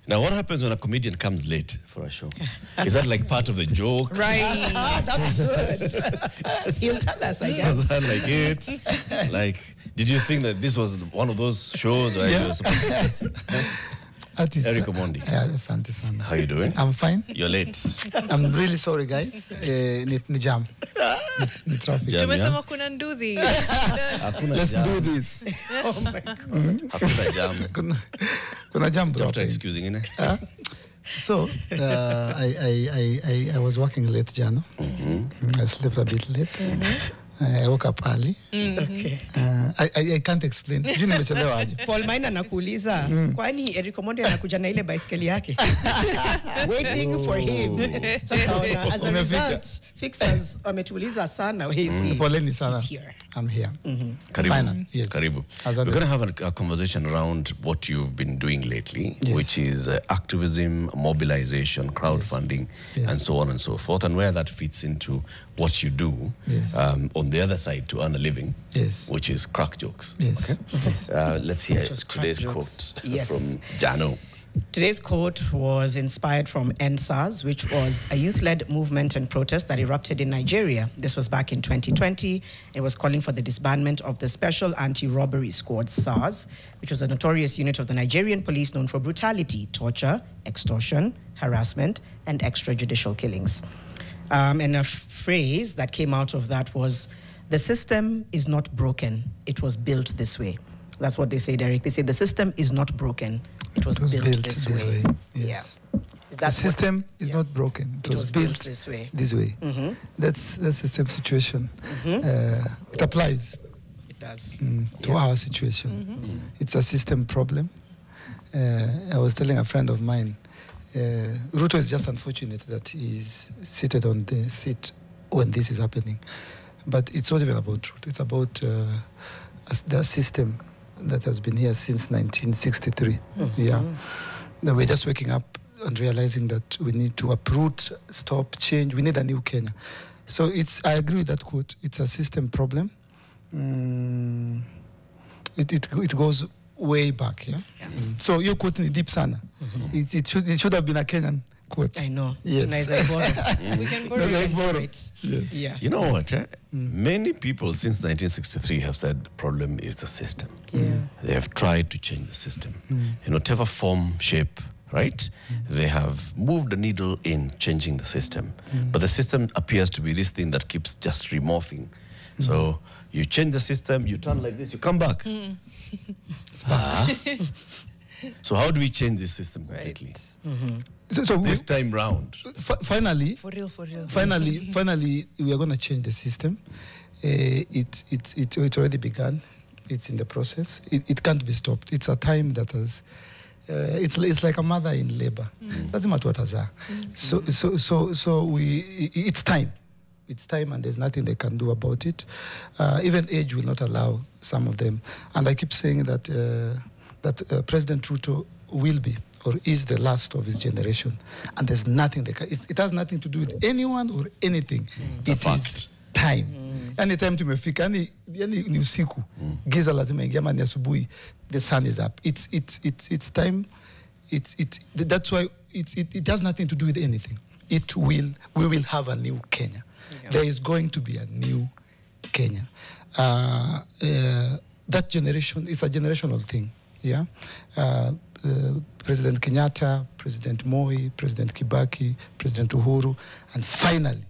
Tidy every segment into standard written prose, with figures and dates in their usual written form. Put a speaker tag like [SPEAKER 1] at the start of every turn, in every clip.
[SPEAKER 1] Now, what happens when a comedian comes late for a show? Is that like part of the joke?
[SPEAKER 2] Right. That's good. He'll tell us, I guess.
[SPEAKER 1] Was that like it? Like, did you think that this was one of those shows where you were supposed to... Eric Omondi.
[SPEAKER 3] Yeah, asante sana.
[SPEAKER 1] How you doing?
[SPEAKER 3] I'm fine.
[SPEAKER 1] You're late.
[SPEAKER 3] I'm really sorry, guys. Ni jam. Ni traffic.
[SPEAKER 4] Tumesema kuna nduthi.
[SPEAKER 3] Let's do this.
[SPEAKER 2] Oh my God.
[SPEAKER 1] Hakuna jam.
[SPEAKER 3] Kuna jam, bro.
[SPEAKER 1] After excusing, innit?
[SPEAKER 3] So, I was working late, Jano. I slept a bit late. I woke up early.
[SPEAKER 2] Okay.
[SPEAKER 3] I can't explain. Sijui nimechelewa aje.
[SPEAKER 2] Paul Maina anakuuliza, kwani Eric Omondi anakuja na ile baiskeli yake? Waiting for him. Sasa as a result, fixers wametuuliza sana, where is he?
[SPEAKER 3] Poleni sana.
[SPEAKER 2] He's here.
[SPEAKER 3] I'm here.
[SPEAKER 1] Karibu.
[SPEAKER 3] Finally, yes.
[SPEAKER 1] Karibu. We're going to have a conversation around what you've been doing lately, which is activism, mobilization, crowdfunding, and so on and so forth, and where that fits into what you do on the other side to earn a living, which is crack jokes.
[SPEAKER 3] Yes.
[SPEAKER 1] Okay. Let's hear today's quote from Jano.
[SPEAKER 2] Today's quote was inspired from NSAS, which was a youth-led movement and protest that erupted in Nigeria. This was back in 2020. It was calling for the disbandment of the Special Anti-Robbery Squad, SARS, which was a notorious unit of the Nigerian police known for brutality, torture, extortion, harassment, and extrajudicial killings. And a phrase that came out of that was, the system is not broken, it was built this way. That's what they say, Derek. They say the system is not broken, it was built this way.
[SPEAKER 3] Yes.
[SPEAKER 2] Yeah.
[SPEAKER 3] The system is not broken, it was built this way. That's the same situation. It applies.
[SPEAKER 2] It does.
[SPEAKER 3] To our situation. It's a system problem. I was telling a friend of mine, Ruto is just unfortunate that he's seated on the seat when this is happening. But it's not even about Ruto. It's about the system that has been here since 1963. Yeah. Now we're just waking up and realizing that we need to uproot, stop, change. We need a new Kenya. So I agree with that quote. It's a system problem. It goes way back, yeah? So your quote is deep sana. It should have been a Kenyan quote.
[SPEAKER 2] I know.
[SPEAKER 3] Yes.
[SPEAKER 4] We can borrow it.
[SPEAKER 3] Yes.
[SPEAKER 2] Yeah.
[SPEAKER 1] You know what? Many people since 1963 have said the problem is the system. They have tried to change the system. In whatever form, shape, right? They have moved the needle in changing the system. But the system appears to be this thing that keeps just remorphing. So you change the system, you turn like this, you come back. So how do we change this system completely?
[SPEAKER 3] So
[SPEAKER 1] this time round.
[SPEAKER 3] Finally,
[SPEAKER 4] For real.
[SPEAKER 3] finally, we are going to change the system. It already begun. It's in the process. It can't be stopped. It's a time that has. It's like a mother in labor. Doesn't matter what has her. So it's time. It's time, and there's nothing they can do about it. Even age will not allow some of them. And I keep saying that President Ruto will be or is the last of his generation, and there's nothing they can. It has nothing to do with anyone or anything. It is time. Any time tumefika, ni usiku. Giza lazima ingia, ama ni asubuhi. The sun is up. It's time. That's why it has nothing to do with anything. We will have a new Kenya. There is going to be a new Kenya. That generation is a generational thing. Yeah. President Kenyatta, President Moi, President Kibaki, President Uhuru, and finally,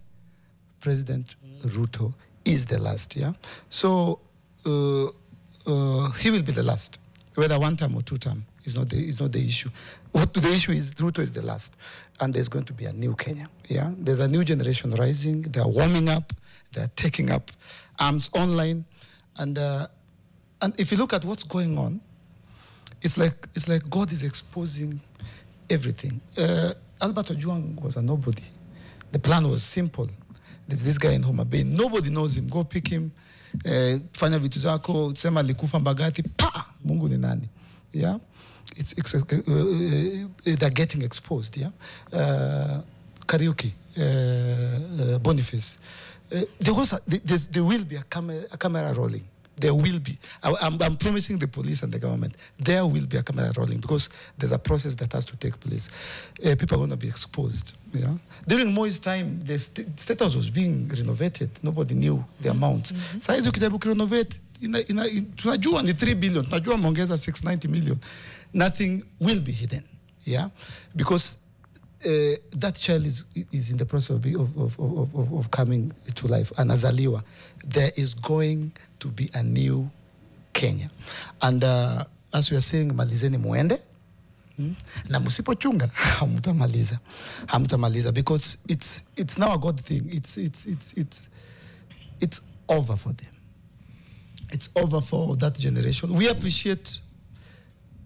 [SPEAKER 3] President Ruto is the last. Yeah. So he will be the last, whether one term or two term is not the issue. What the issue is, Ruto is the last, and there's going to be a new Kenya. Yeah. There's a new generation rising. They are warming up. They are taking up arms online, and if you look at what's going on, it's like God is exposing everything. Albert Kajwang was a nobody. The plan was simple. There's this guy in Homa Bay. Nobody knows him. Go pick him. Fanya vitu zako. Sema likufa Mbagati. Pa! Mungu ni nani? Yeah? They're getting exposed. Yeah? Karaoke. Boniface. There will be a camera rolling. There will be. I'm promising the police and the government, there will be a camera rolling because there's a process that has to take place. People are going to be exposed. Yeah? During Moi's time, the State House was being renovated. Nobody knew the amount. Saizi ukijaribu renovate, tunajua ni 3 billion, tunajua mongeza 690 million. Nothing will be hidden. Yeah? Because that child is in the process of coming to life. And azaliwa, there is going to be a new Kenya. And as we are saying, malizeni muende. Na musipochunga, hamutamaliza. Because it's now a good thing. It's over for them. It's over for that generation. We appreciate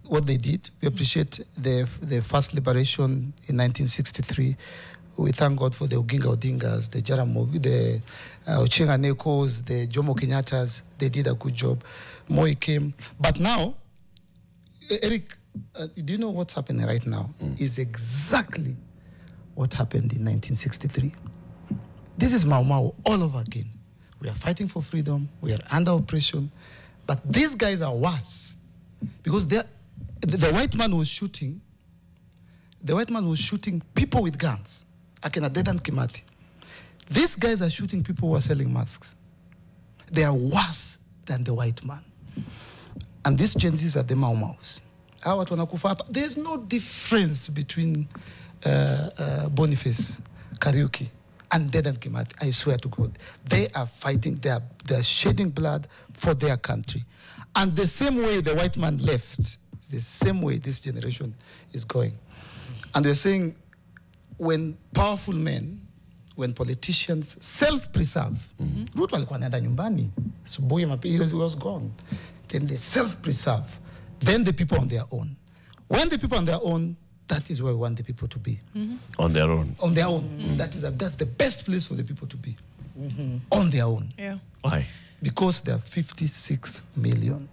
[SPEAKER 3] what they did. We appreciate the first liberation in 1963. We thank God for the Oginga Odingas, the Jaramogi, the Ochenga Nekos, the Jomo Kenyatas. They did a good job. Moi came. But now, Eric, do you know what's happening right now? Is exactly what happened in 1963. This is Mau Mau all over again. We are fighting for freedom. We are under oppression. But these guys are worse. Because the white man was shooting. The white man was shooting people with guns. Akina Dedan Kimathi. These guys are shooting people who are selling masks. They are worse than the white man. And these Gen Zs are the Mau Maus. There's no difference between Boniface, Kariuki, and Dedan Kimathi. I swear to God. They are fighting. They are shedding blood for their country. And the same way the white man left, the same way this generation is going. And we're saying when powerful men, when politicians self-preserve, Ruto alikuwa anaenda nyumbani, subuhi mapema, he was gone. Then they self-preserve. Then the people on their own. When the people on their own, that is where we want the people to be.
[SPEAKER 1] On their own.
[SPEAKER 3] On their own. That's the best place for the people to be. On their own.
[SPEAKER 4] Yeah.
[SPEAKER 1] Why?
[SPEAKER 3] Because there are 56 million.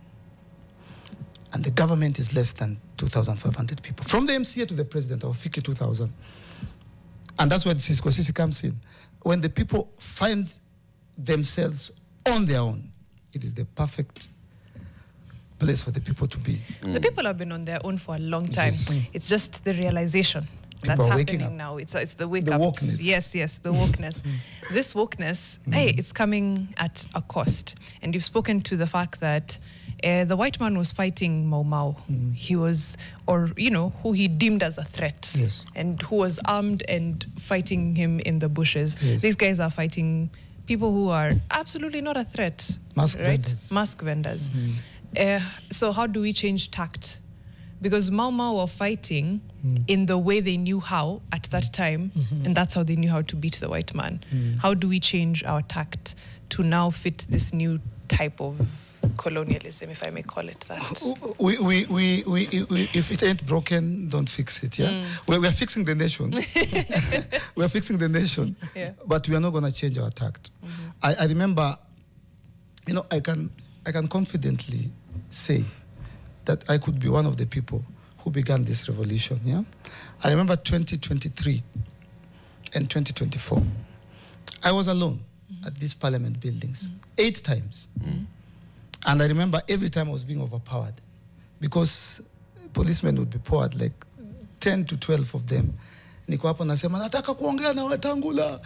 [SPEAKER 3] And the government is less than 2,500 people. From the MCA to the president, or 52,000. And that's where the CICU comes in. When the people find themselves on their own, it is the perfect place for the people to be.
[SPEAKER 4] The people have been on their own for a long time.
[SPEAKER 3] Yes.
[SPEAKER 4] It's just the realization
[SPEAKER 3] People
[SPEAKER 4] that's
[SPEAKER 3] are waking
[SPEAKER 4] happening
[SPEAKER 3] up.
[SPEAKER 4] now. It's the wake
[SPEAKER 3] The
[SPEAKER 4] up.
[SPEAKER 3] wokeness.
[SPEAKER 4] Yes, the wokeness. This wokeness, hey, it's coming at a cost. And you've spoken to the fact that the white man was fighting Mau Mau. He was, or, who he deemed as a threat.
[SPEAKER 3] Yes.
[SPEAKER 4] And who was armed and fighting him in the bushes.
[SPEAKER 3] Yes.
[SPEAKER 4] These guys are fighting people who are absolutely not a threat.
[SPEAKER 3] Mask
[SPEAKER 4] right?
[SPEAKER 3] vendors.
[SPEAKER 4] Mask vendors. So how do we change tact? Because Mau Mau were fighting in the way they knew how at that time, and that's how they knew how to beat the white man. How do we change our tact to now fit this new type of colonialism, if I may call it that?
[SPEAKER 3] If it ain't broken, don't fix it. Yeah, we are fixing the nation. We are fixing the nation, but we are not going to change our tact. I remember, I can confidently say that I could be one of the people who began this revolution. Yeah, I remember 2023 and 2024. I was alone at these parliament buildings 8 times. And I remember every time I was being overpowered because policemen would be poured, like 10 to 12 of them. Niko hapo nasema nataka kuongea na Wetangula.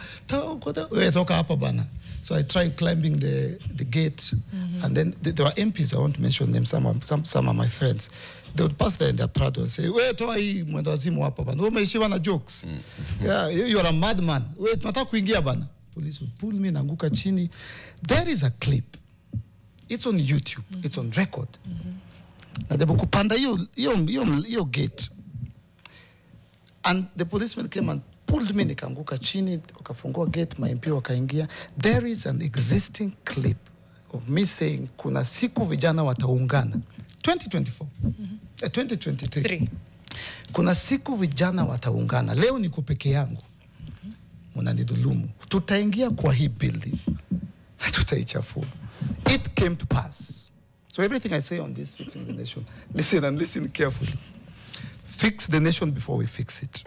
[SPEAKER 3] Toka hapa bana. So I tried climbing the gate, and then there were MPs, I won't mention them, some are my friends. They would pass there in their Prado and say, "Wait, toa hii mwendo wazimu hapa bana. Umeishiwa na jokes. Yeah, you are a madman. Wait, nataka kuingia bana." Police would pull me, nanguka chini. There is a clip. It's on YouTube. It's on record. Najaribu kupanda hiyo gate. And the policeman came and pulled me, nikaanguka chini, wakafungua gate, my MP wakaingia. There is an existing clip of me saying, kuna siku vijana wataungana. 2024. 2023. Kuna siku vijana wataungana. Leo niko peke yangu. Mnanidhulumu. Tutaingia kwa hii building. Tutaichafua. It came to pass. So everything I say on this fixing the nation, listen and listen carefully. Fix the nation before we fix it.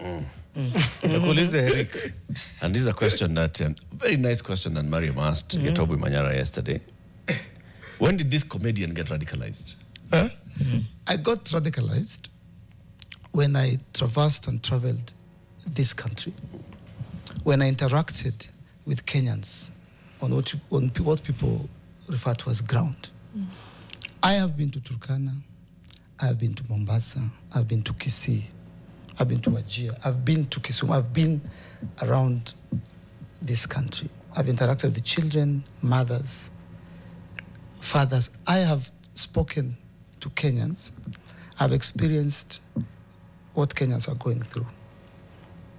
[SPEAKER 1] Eric, and this is a question that, very nice question that Mariam asked Getobu Manyara yesterday. When did this comedian get radicalized?
[SPEAKER 3] I got radicalized when I traversed and traveled this country, when I interacted with Kenyans on what people refer to as ground. I have been to Turkana, I have been to Mombasa, I've been to Kisii, I've been to Wajir, I've been to Kisumo, I've been around this country. I've interacted with children, mothers, fathers. I have spoken to Kenyans. I've experienced what Kenyans are going through.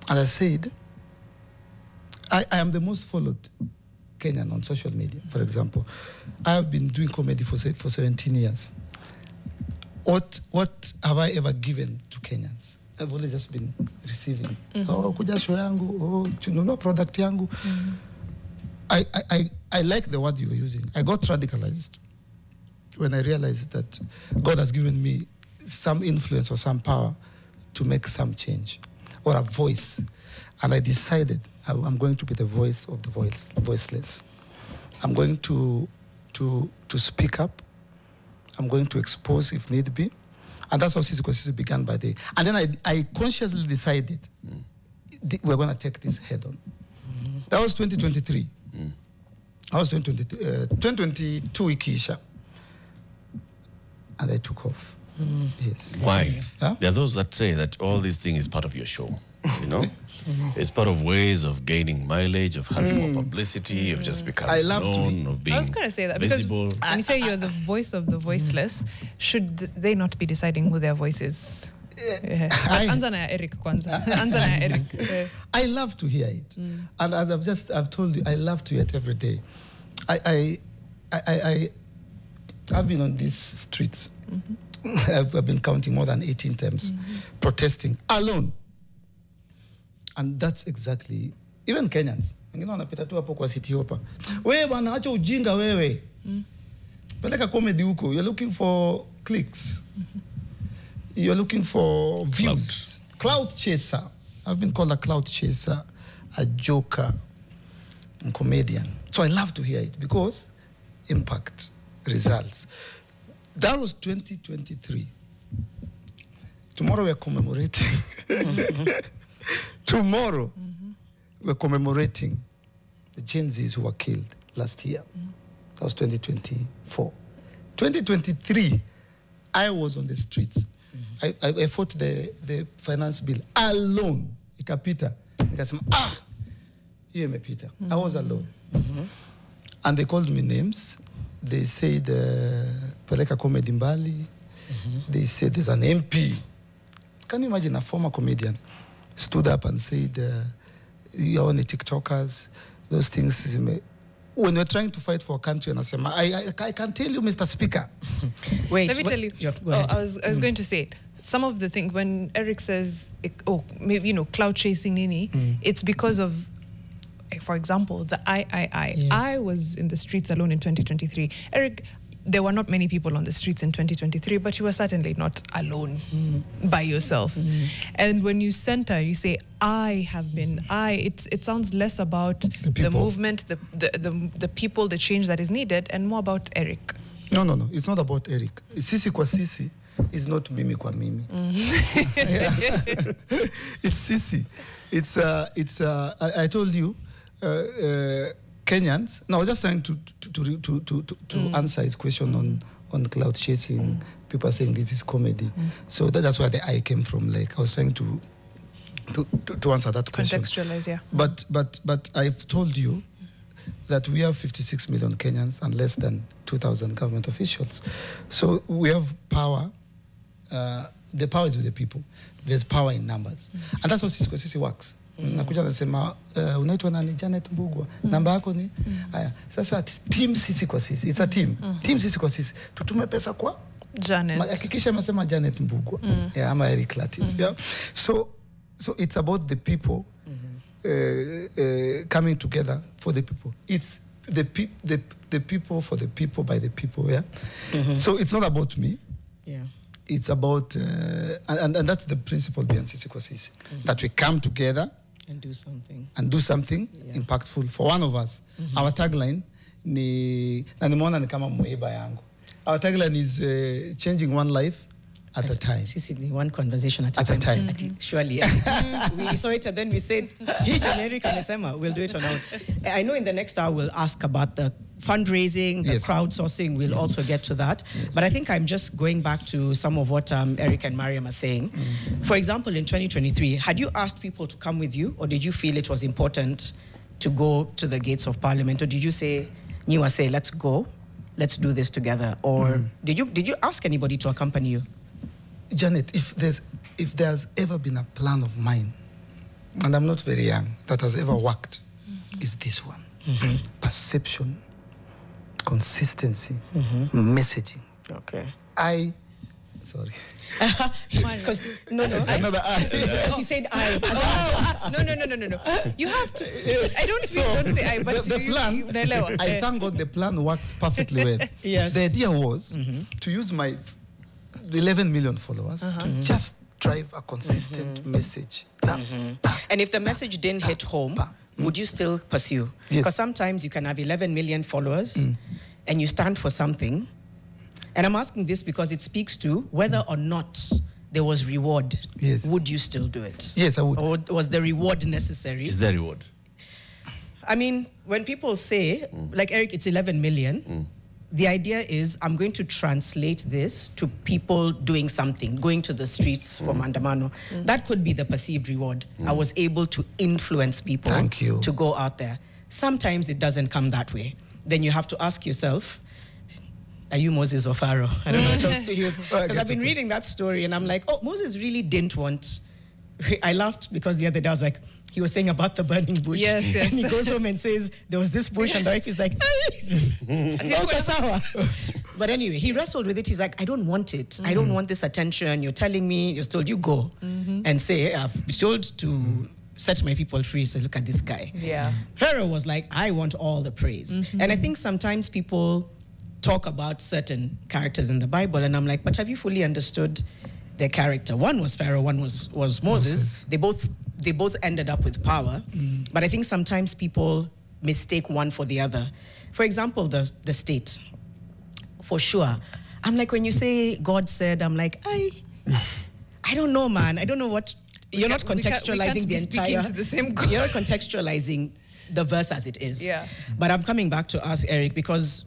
[SPEAKER 3] And I said, I am the most followed Kenyan on social media, for example. I have been doing comedy for 17 years. What have I ever given to Kenyans? I've always just been receiving. Oh, kuja show yangu, oh, chununua product yangu. I like the word you were using. I got radicalized when I realized that God has given me some influence or some power to make some change or a voice. And I decided I'm going to be the voice of the voiceless. I'm going to speak up. I'm going to expose if need be. And that's how CICU began by the... And then I consciously decided we're going to take this head on. That was 2023. I was 2022 Ikisha. And I took off. Yes.
[SPEAKER 1] Why?
[SPEAKER 3] Huh?
[SPEAKER 1] There are those that say that all these things is part of your show, you know? It's part of ways of gaining mileage, of having more publicity, of just becoming known, of being
[SPEAKER 4] I was going to say that
[SPEAKER 1] visible.
[SPEAKER 4] because when you say you're the voice of the voiceless, should they not be deciding who their voice is? Anza na Eric kwanza. Anza na Eric.
[SPEAKER 3] I love to hear it. And as I've told you, I love to hear it every day. I've been on these streets. I've been counting more than 18 times, protesting alone. And that's exactly, even Kenyans. Wengine wanapita tu hapo kwa city hapa. Wewe bwana acha ujinga wewe. Peleka comedy huko. You're looking for clicks. You're looking for views. Cloud chaser. I've been called a cloud chaser, a joker, a comedian. So I love to hear it because impact, results. That was 2023. Tomorrow we're commemorating. Tomorrow we're commemorating the Gen Zs who were killed last year. That was 2024. 2023, I was on the streets. I fought the finance bill alone. Ikapita. Nikasema, hiyo imepita. I was alone. And they called me names. They said, peleka comedy mbali. They said, there's an MP. Can you imagine a former comedian stood up and said, you're only TikTokers, those things. When you're trying to fight for a country, and I can tell you, Mr. Speaker.
[SPEAKER 4] Wait, let me tell you. I was going to say, some of the things, when Eric says, maybe, you know, cloud chasing nini, it's because of, for example, the I. Yeah. I was in the streets alone in 2023. Eric, there were not many people on the streets in 2023, but you were certainly not alone by yourself. And when you center, you say, I have been, it sounds less about the movement, the people, the change that is needed, and more about Eric.
[SPEAKER 3] No. It's not about Eric. Sisi kwa sisi is not mimi kwa mimi. It's sisi. I told you, Kenyans. Now, I was just trying to answer his question on cloud chasing. People are saying this is comedy. So that's where the I came from. Like I was trying to answer that question.
[SPEAKER 4] Contextualize, yeah.
[SPEAKER 3] But I've told you that we have 56 million Kenyans and less than 2,000 government officials. So we have power. The power is with the people. There's power in numbers. And that's how CICU works. Nakuja nasema unaitwa nani Janet Mbugwa namba yako ni haya sasa team sisi kwa sisi, it's a team team sisi kwa sisi tutume pesa kwa
[SPEAKER 4] Janet,
[SPEAKER 3] hakikisha amesema Janet Mbugwa yeah, ama Eric Latif yeah. So it's about the people coming together for the people. It's the people for the people by the people, yeah. So it's not about me, yeah. It's about and that's the principle behind CICU, that we come together and do something yeah. impactful for one of us. Our tagline na nimeona ni kama muiba yangu. Our tagline is changing one life at a time.
[SPEAKER 2] One conversation at a time. Surely. We saw it and then we said, hey, generic amesema, we'll do it on our own. I know in the next hour we'll ask about the fundraising, the crowdsourcing. We'll also get to that. But I think I'm just going back to some of what Eric and Mariam are saying. For example, in 2023, had you asked people to come with you, or did you feel it was important to go to the gates of Parliament, or did you say, let's go, let's do this together, or did you ask anybody to accompany you?
[SPEAKER 3] Janet, if there's ever been a plan of mine, and I'm not very young, that has ever worked, is this one. Perception, consistency, messaging.
[SPEAKER 2] Okay.
[SPEAKER 3] Sorry.
[SPEAKER 2] Because
[SPEAKER 3] another I.
[SPEAKER 2] Because he said I.
[SPEAKER 4] No. You have to. I don't say I. But
[SPEAKER 3] the plan. I thank God the plan worked perfectly well.
[SPEAKER 2] Yes.
[SPEAKER 3] The idea was to use my 11 million followers to just drive a consistent message.
[SPEAKER 2] And if the message didn't hit home, would you still pursue?
[SPEAKER 3] Yes.
[SPEAKER 2] Because sometimes you can have 11 million followers and you stand for something. And I'm asking this because it speaks to whether or not there was reward.
[SPEAKER 3] Yes.
[SPEAKER 2] Would you still do it?
[SPEAKER 3] Yes, I would.
[SPEAKER 2] Or was the reward necessary?
[SPEAKER 1] Is there reward?
[SPEAKER 2] I mean, when people say, like Eric, it's 11 million, the idea is I'm going to translate this to people doing something, going to the streets for Mandamano. That could be the perceived reward. I was able to influence people to go out there. Sometimes it doesn't come that way. Then you have to ask yourself, are you Moses or Pharaoh? I don't know what else to use. Because I've been reading that story and I'm like, oh, Moses really didn't want... I laughed because the other day I was like, he was saying about the burning bush.
[SPEAKER 4] Yes.
[SPEAKER 2] And he goes home and says, there was this bush and the wife is like, but anyway, he wrestled with it. He's like, I don't want it. I don't want this attention. You're telling me, you're told you go and say, I've been told to set my people free. So look at this guy.
[SPEAKER 4] Yeah.
[SPEAKER 2] Pharaoh was like, I want all the praise. And I think sometimes people talk about certain characters in the Bible and I'm like, but have you fully understood their character? One was Pharaoh, one was Moses. They both ended up with power. But I think sometimes people mistake one for the other. For example, the state. For sure. I'm like, when you say God said, I'm like, I don't know, man. I don't know what... You're not contextualizing the entire...
[SPEAKER 4] To the same God.
[SPEAKER 2] You're not contextualizing the verse as it is.
[SPEAKER 4] Yeah.
[SPEAKER 2] But I'm coming back to ask Eric because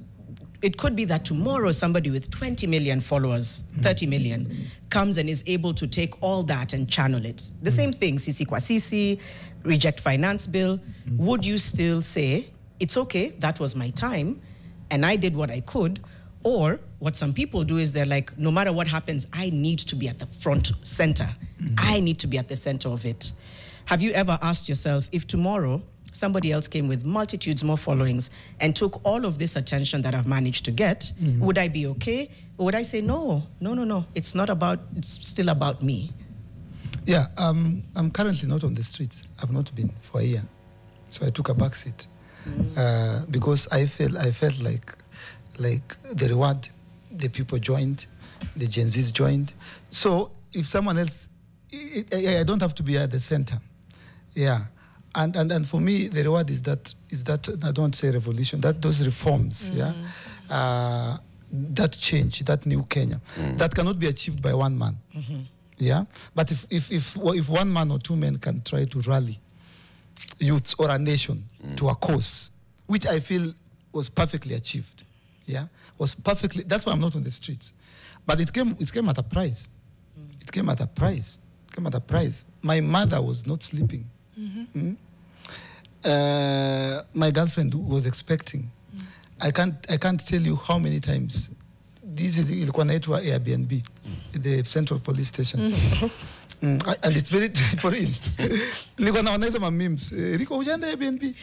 [SPEAKER 2] it could be that tomorrow somebody with 20 million followers, 30 million, comes and is able to take all that and channel it. The same thing, Sisi kwa Sisi, reject finance bill. Would you still say, it's okay, that was my time, and I did what I could? Or what some people do is they're like, no matter what happens, I need to be at the front center. I need to be at the center of it. Have you ever asked yourself, if tomorrow somebody else came with multitudes more followings and took all of this attention that I've managed to get, would I be okay? Or would I say, no, it's not about, it's still about me?
[SPEAKER 3] Yeah, I'm currently not on the streets. I've not been for a year. So I took a back seat because I felt like the reward, the people joined, the Gen Zs joined. So if someone else, I don't have to be at the center. Yeah. And for me, the reward is that I don't want to say revolution, that those reforms, that change, that new Kenya, that cannot be achieved by one man. Yeah. But if one man or two men can try to rally youths or a nation to a cause, which I feel was perfectly achieved. Yeah. Was perfectly, that's why I'm not on the streets. But it came at a price. It came at a price. It came at a price. My mother was not sleeping. My girlfriend was expecting. I can't tell you how many times. This is ilikuwa naitwa Airbnb, the central police station. And it's very for real. Nilikuwa naoneza ma memes. Liko ujanda Airbnb.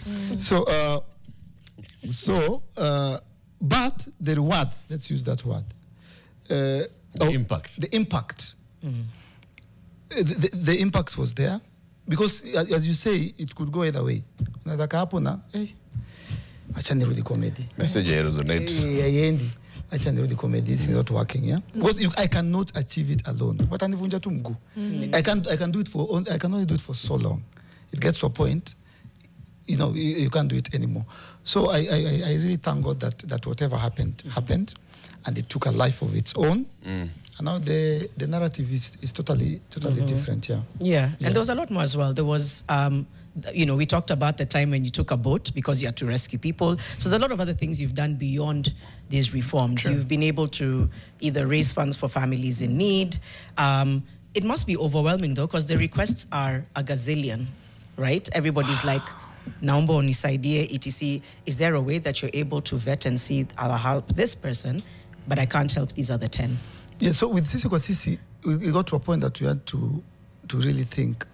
[SPEAKER 3] But the reward, let's use that word.
[SPEAKER 1] The impact.
[SPEAKER 3] The impact. The impact was there. Because, as you say, it could go either way. Nataka hapo na, acha nirudi comedy.
[SPEAKER 1] Message resonate.
[SPEAKER 3] Acha nirudi comedy. It's not working, yeah? Because I cannot achieve it alone. Watanivunja tu mguu. I can do it I can only do it for so long. It gets to a point, you can't do it anymore. So I really thank God that whatever happened, and it took a life of its own. And now the narrative is totally different.
[SPEAKER 2] Yeah, and there was a lot more as well. There was, we talked about the time when you took a boat because you had to rescue people. So there's a lot of other things you've done beyond these reforms. You've been able to either raise funds for families in need. It must be overwhelming though, because the requests are a gazillion, right? Everybody's like, naomba unisaidie, etc. Is there a way that you're able to vet and see, I'll help this person, but I can't help these other 10?
[SPEAKER 3] Yeah, so with Sisi kwa Sisi, we got to a point that we had to really think,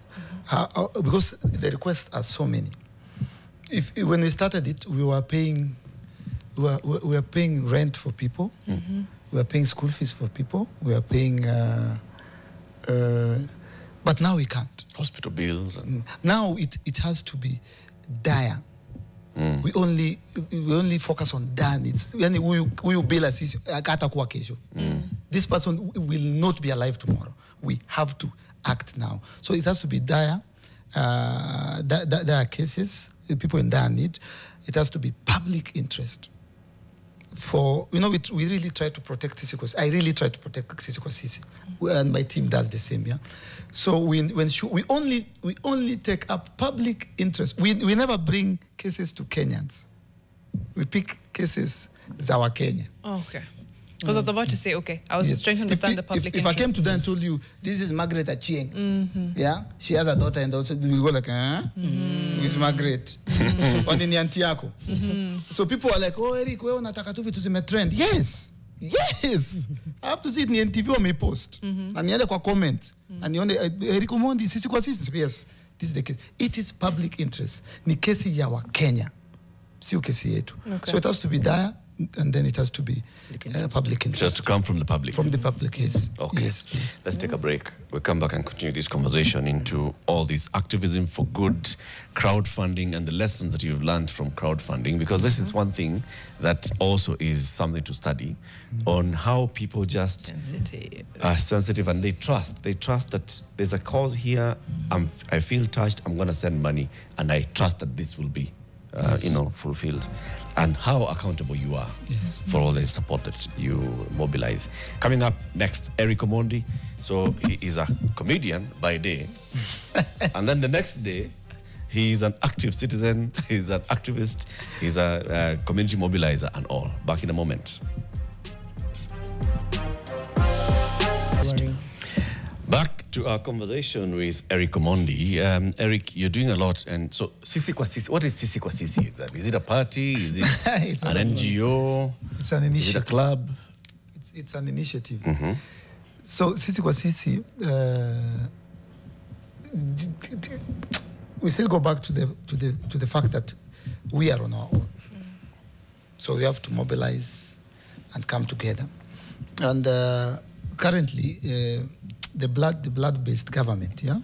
[SPEAKER 3] because the requests are so many. When we started it, we were paying rent for people, we were paying school fees for people, we were paying, but now we can't.
[SPEAKER 1] Hospital bills.
[SPEAKER 3] Now it has to be dire. We only focus on dire needs. We will bill us. This person will not be alive tomorrow. We have to act now. So it has to be dire. There are cases, people in dire need. It has to be public interest. We really try to protect CICU. I really try to protect CICU, and my team does the same. Yeah. So we only take up public interest. We never bring cases to Kenyans. We pick cases za wa Kenya.
[SPEAKER 4] Oh, okay. Because I was about to say, okay, I was trying to understand the public interest.
[SPEAKER 3] If I came to them and told you, this is Margaret Achieng, yeah, she has a daughter, and also we go like, who's Margaret? On the auntie yako. So people are like, oh, Eric, wewe unataka tu vitu zime trend. Yes. I have to see it in TV or my post. And niende kwa comment. And nione Eric Omondi, sisi kwa sisi. Yes, this is the case. It is public interest. Ni kesi ya wa Kenya. Sio kesi yetu. Okay. So it has to be dire, and then it has to be public interest.
[SPEAKER 1] It has to come from the public.
[SPEAKER 3] From the public, yes.
[SPEAKER 1] Okay.
[SPEAKER 3] Yes.
[SPEAKER 1] Let's take a break. We'll come back and continue this conversation into all this activism for good, crowdfunding, and the lessons that you've learned from crowdfunding, because this is one thing that also is something to study on how people just are sensitive, and they trust. They trust that there's a cause here. I feel touched. I'm going to send money, and I trust that this will be fulfilled, and how accountable you are for all the support that you mobilize. Coming up next, Eric Omondi. So he is a comedian by day, and then the next day, he's an active citizen, he's an activist, he's a community mobilizer and all. Back in a moment. Back to our conversation with Eric Omondi. Eric, you're doing a lot, and so Sisi kwa Sisi. What is Sisi kwa Sisi exactly? Is it a party? Is it an NGO?
[SPEAKER 3] It's an initiative.
[SPEAKER 1] Is it a club?
[SPEAKER 3] It's an initiative. So Sisi kwa Sisi, we still go back to the fact that we are on our own. So we have to mobilize and come together. And currently, the blood-based government, yeah.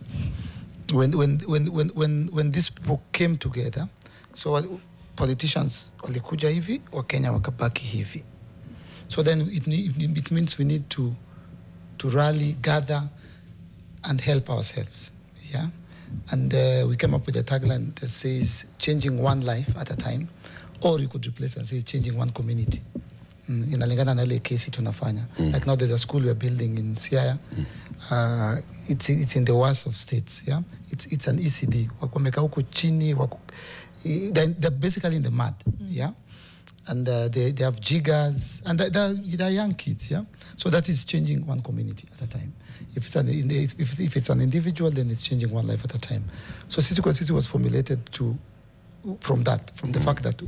[SPEAKER 3] When these people came together, so politicians walikuja hivi, Wakenya wakabaki hivi. So then it means we need to rally, gather, and help ourselves, yeah. And we came up with a tagline that says changing one life at a time, or you could replace and say changing one community. Inalingana na ile kesi tunafanya. Like now there's a school we're building in CICU. It's in the worst of states, yeah. It's an ECD. Wakomeka huko chini, they're basically in the mud, yeah. And they have jiggers, and they're young kids, yeah. So that is changing one community at a time. If it's an individual, then it's changing one life at a time. So Sisi kwa Sisi was formulated from the fact that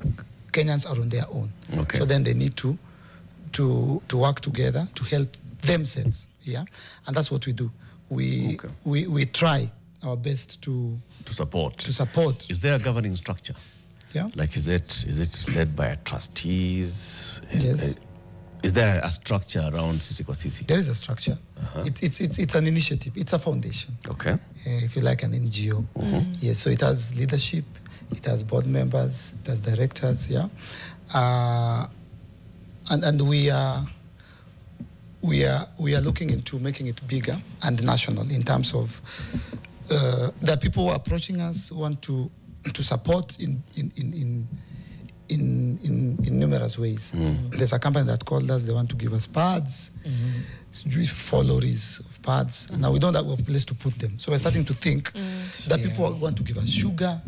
[SPEAKER 3] Kenyans are on their own. Okay. So then they need to work together to help themselves, yeah. And that's what we do. We try our best to
[SPEAKER 1] support.
[SPEAKER 3] Is
[SPEAKER 1] there a governing structure?
[SPEAKER 3] Yeah.
[SPEAKER 1] Like is it led by trustees?
[SPEAKER 3] Yes.
[SPEAKER 1] Is there a structure around Sisi kwa Sisi?
[SPEAKER 3] There is a structure. It's an initiative. It's a foundation. Okay. If you like, an NGO. Yes. So it has leadership. It has board members. It has directors. Yeah. And we are looking into making it bigger and national in terms of there are people who are approaching us who want to to support in numerous ways. There's a company that called us. They want to give us pads. Followers of pads, and now we don't have a place to put them. So we're starting to think that people want to give us sugar.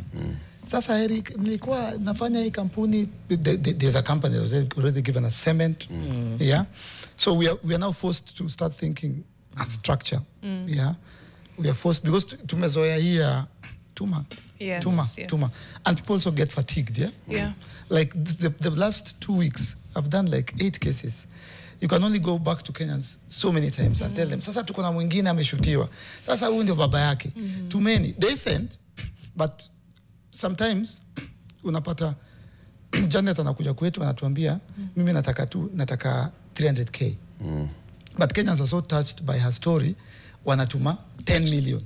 [SPEAKER 3] Sasa Eric, nilikuwa nafanya hii kampuni. There's a company that was already given us cement. Yeah, so we are now forced to start thinking a structure. Yeah, we are forced because tumezoea here tuma.
[SPEAKER 4] Yes,
[SPEAKER 3] tuma, and people also get fatigued. Yeah. Like the last 2 weeks, I've done like 8 cases. You can only go back to Kenyans so many times and tell them, sasa tuko na mwingine ameshutiwa. Sasa huyu ndio baba yake. Too many. They sent, but sometimes unapata Janet anakuja kwetu anatuambia mimi nataka 300k. But Kenyans are so touched by her story, wanatuma 10 million.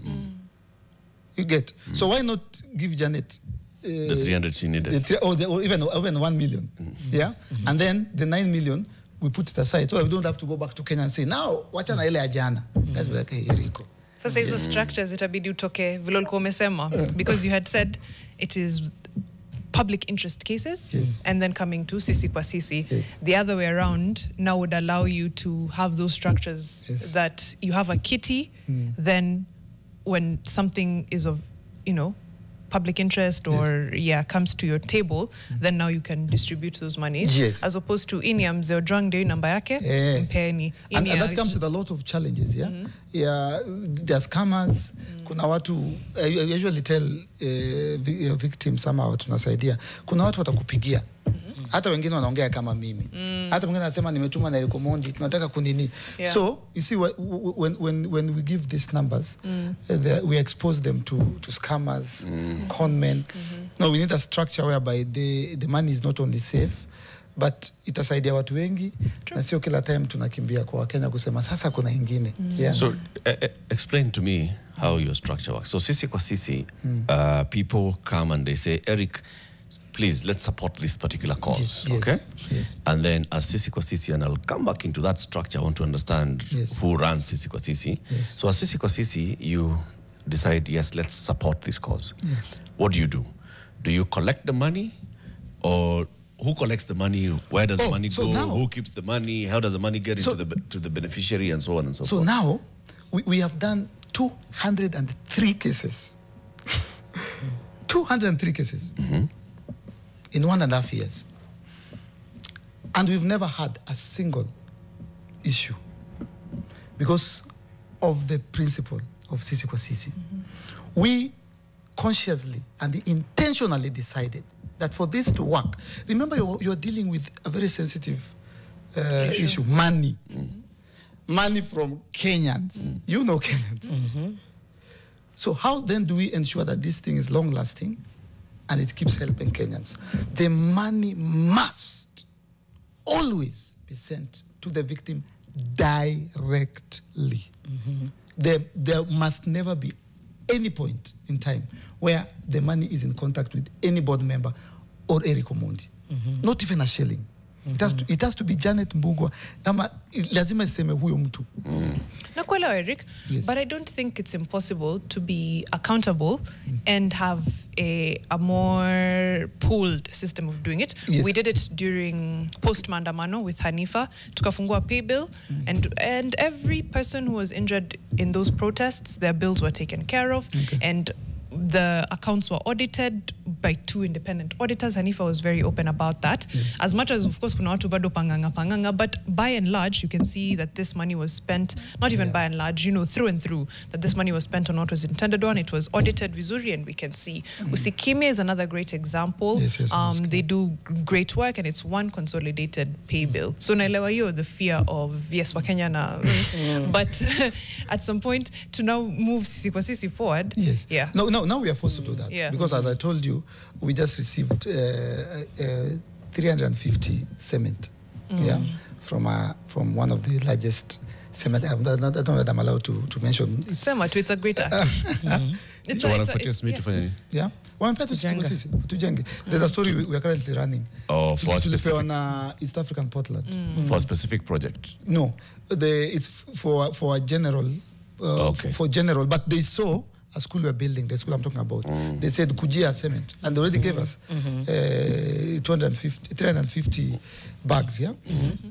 [SPEAKER 3] You get. So why not give Janet
[SPEAKER 1] the 300 she needed?
[SPEAKER 3] Or even 1 million. Yeah? And then the 9 million, we put it aside. So we don't have to go back to Kenya and say, now, wacha na ile ajana. That's like, hey, Rico.
[SPEAKER 4] Sasa hizo structures itabidi utoke vile ulikuwa umesema, because you had said it is public interest cases, and then coming to sisi kwa sisi. The other way around now would allow you to have those structures that you have a kitty, then when something is of, public interest or comes to your table, then now you can distribute those monies, as opposed to inyam zeo drang de number yake mpeni.
[SPEAKER 3] And that comes with a lot of challenges. There's scammers. Kuna watu, I usually tell victims sama watu tunasaidia, kuna watu watakupigia hata wengine wanaongea kama mimi, hata mwingine anasema nimetuma na Omondi tunataka kunini. So you see, when we give these numbers, we expose them to scammers, conmen. No, we need a structure whereby the money is not only safe, but itasaidia watu wengi, na sio kila time tunakimbia kwa Wakenya kusema sasa kuna ingine.
[SPEAKER 1] So explain to me how your structure works. So sisi kwa sisi, people come and they say, Eric, please, let's support this particular cause, okay? And then as Sisi kwa Sisi, and I'll come back into that structure, I want to understand who runs Sisi kwa Sisi. So as Sisi kwa Sisi, you decide, yes, let's support this cause. What do? Do you collect the money? Or who collects the money? Where does the money go? Now, who keeps the money? How does the money get into the beneficiary, and so on and so forth?
[SPEAKER 3] So now, we have done 203 cases. 203 cases. In 1.5 years. And we've never had a single issue because of the principle of Sisi kwa Sisi. We consciously and intentionally decided that for this to work, remember you're dealing with a very sensitive issue, money. Money from Kenyans. You know Kenyans. So how then do we ensure that this thing is long-lasting and it keeps helping Kenyans? The money must always be sent to the victim directly. There must never be any point in time where the money is in contact with any board member or Eric Omondi. Not even a shilling. It has to be Janet Mbugwa. Lazima iseme huyo mtu.
[SPEAKER 4] Nakuelewa, Eric, but I don't think it's impossible to be accountable and have a more pooled system of doing it. We did it during post-Mandamano with Hanifa, tukafungua pay bill, and every person who was injured in those protests, their bills were taken care of, and the accounts were audited by 2 independent auditors. Hanifa was very open about that. As much as, of course, kuna watu bado panganga, but by and large, you can see that this money was spent, not even by and large, through and through, that this money was spent on what was intended on. It was audited vizuri, and we can see. Usikime is another great example. They do great work, and it's one consolidated pay bill. So naelewa hiyo, the fear of, yes, Wakenya na, but at some point, to now move Sisi kwa Sisi forward.
[SPEAKER 3] Now we are forced to do that. Because as I told you, we just received 350 cement from one of the largest cement. I don't know that I'm allowed to mention.
[SPEAKER 4] It's a great act.
[SPEAKER 1] There's
[SPEAKER 3] a story we are currently running.
[SPEAKER 1] For
[SPEAKER 3] East African Portland.
[SPEAKER 1] For a specific project?
[SPEAKER 3] No, it's for a general, for general, but they saw a school we're building, the school I'm talking about, they said Kujia cement, and they already gave us 350 bags, yeah?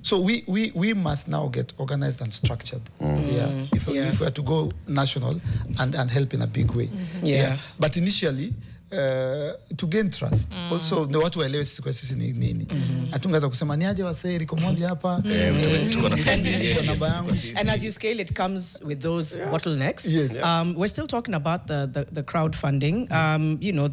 [SPEAKER 3] So we must now get organized and structured, if we are to go national and help in a big way. But initially, to gain trust. Also, the watu waelewe sisi kwa sisi ni nini. Hatungeweza kusema niaje wasee Rikomondi hapa.
[SPEAKER 2] And as you scale, it comes with those bottlenecks.
[SPEAKER 3] Yes.
[SPEAKER 2] We're still talking about the crowdfunding. You know,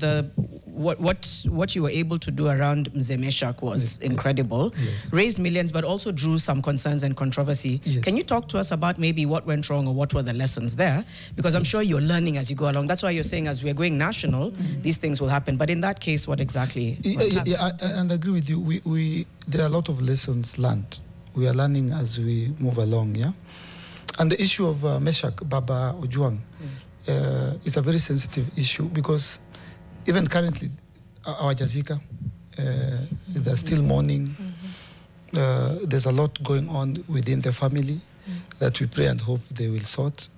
[SPEAKER 2] what you were able to do around Mzemeshak was incredible. Raised millions, but also drew some concerns and controversy. Can you talk to us about maybe what went wrong or what were the lessons there? Because I'm sure you're learning as you go along. That's why you're saying as we're going national, these things will happen. But in that case, what exactly?
[SPEAKER 3] I agree with you. There are a lot of lessons learned. We are learning as we move along, yeah? And the issue of Meshak, Baba Kajwang, is a very sensitive issue because even currently, our Jazika, they're still mourning. There's a lot going on within the family that we pray and hope they will sort.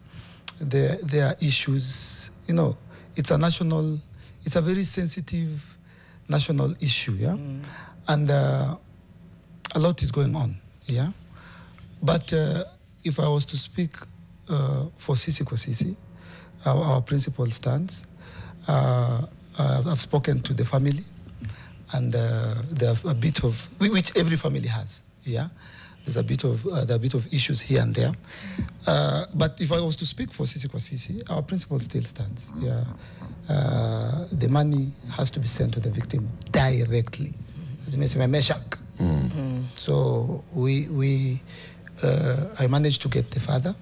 [SPEAKER 3] There are issues, you know, it's a very sensitive national issue, yeah? And a lot is going on, yeah? But if I was to speak for CICU, our principal stance, I've spoken to the family, and there's a bit of, which every family has, yeah? There's a bit of issues here and there. But if I was to speak for CICU, our principle still stands, yeah? The money has to be sent to the victim directly. As I say, Meshak. So I managed to get the father.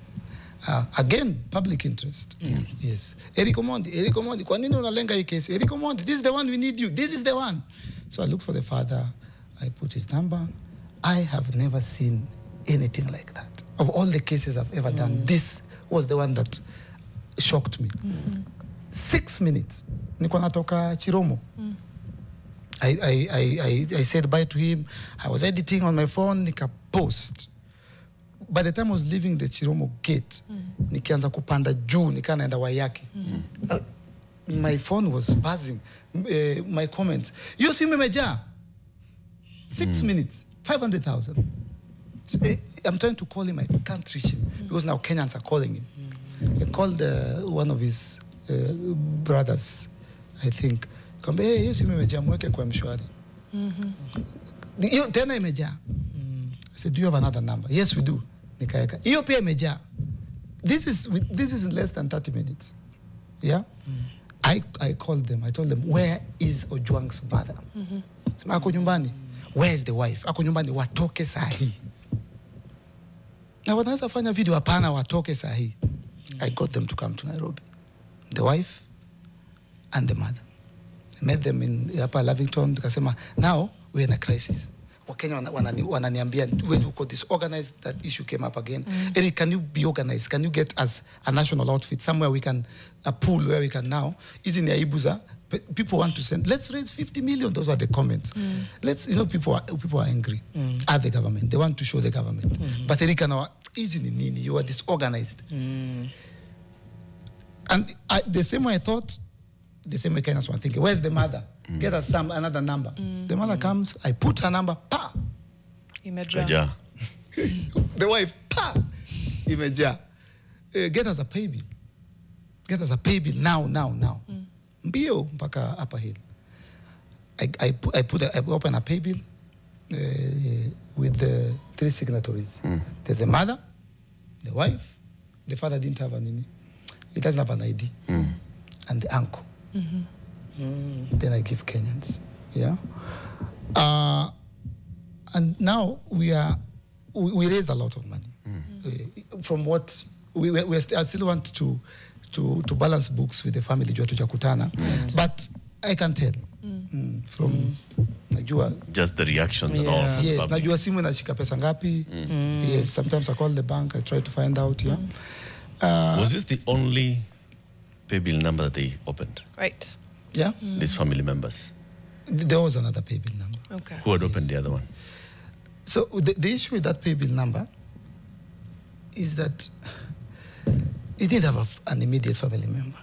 [SPEAKER 3] Again, public interest. Yes. Eric Omondi, kwa nini unalenga hii kesi? Eric Omondi, this is the one we need you. This is the one. So I looked for the father. I put his number. I have never seen anything like that. Of all the cases I've ever done, this was the one that shocked me. 6 minutes. Niko natoka Chiromo. I said bye to him. I was editing on my phone. Nika post. By the time I was leaving the Chiromo gate, nikianza kupanda juu, nika naenda Wayaki. My phone was buzzing. My comments. You see me meja? 6 minutes, 500,000. So, I'm trying to call him. I can't reach him because now Kenyans are calling him. I called one of his brothers, I think. Kambe, hey, you see me meja? Mweke kwa mshwari. Tena imeja. I said, do you have another number? Yes, we do. Nikaeka. Iyo pia imeja. This is in less than 30 minutes. Yeah? I called them. I told them, where is Ojwang's mother? Sema, ako nyumbani. Where is the wife? Ako nyumbani, watoke sahi. Na wanaweza fanya video hapana watoke sahi. I got them to come to Nairobi. The wife and the mother. I met them in Upper Lavington. Tukasema, now we're in a crisis. Wakenya wananiambia, when you got disorganized, that issue came up again. Eric, can you be organized? Can you get us a national outfit, somewhere we can, a pool where we can now, is in Ibuza, people want to send, let's raise 50 million, those are the comments. Let's, you know, people are angry at the government. They want to show the government. But Eric, you are disorganized. And the same way I thought, the same way Kenyans were thinking, where's the mother? Get us another number. The mother comes, I put her number, pa!
[SPEAKER 4] Imeja.
[SPEAKER 3] The wife, pa! Imeja. Get us a pay bill. Get us a pay bill now. Mbio mpaka Upper Hill. I open a pay bill with the 3 signatories. There's the mother, the wife, the father didn't have an ID. He doesn't have an ID. And the uncle. Then I give Kenyans, yeah. And now we raised a lot of money. From what I still want to balance books with the family, but I can tell from najua
[SPEAKER 1] just the reactions and all.
[SPEAKER 3] Yes, najua simu inashika pesa ngapi. Yes, sometimes I call the bank, I try to find out. Yeah.
[SPEAKER 1] Was this the only pay bill number that they opened?
[SPEAKER 4] Right.
[SPEAKER 3] Yeah.
[SPEAKER 1] These family members.
[SPEAKER 3] There was another pay bill number.
[SPEAKER 4] Okay.
[SPEAKER 1] Who had opened the other one?
[SPEAKER 3] So the issue with that pay bill number is that it didn't have an immediate family member.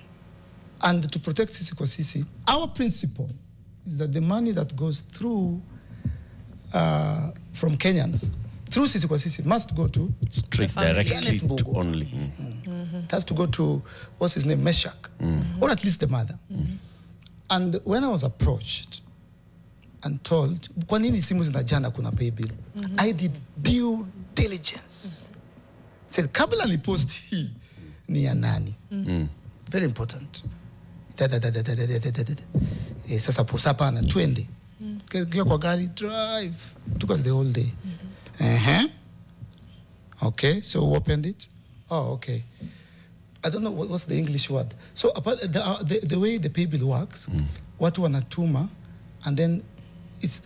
[SPEAKER 3] And to protect Sisi kwa Sisi, our principle is that the money that goes through from Kenyans through Sisi kwa Sisi must go to
[SPEAKER 1] directly to only.
[SPEAKER 3] It has to go to, what's his name, Meshach, or at least the mother. And when I was approached and told, kwa nini simu zinajana kuna pay bill, I did due diligence. Said, kabla ni post hii ni ya nani. Very important. Sasa post hapa na twende. Kia kwa gari, drive. Took us the whole day. Okay, so we opened it. Oh, okay. I don't know what's the English word. So the way the pay bill works, watu wanatuma, and then it's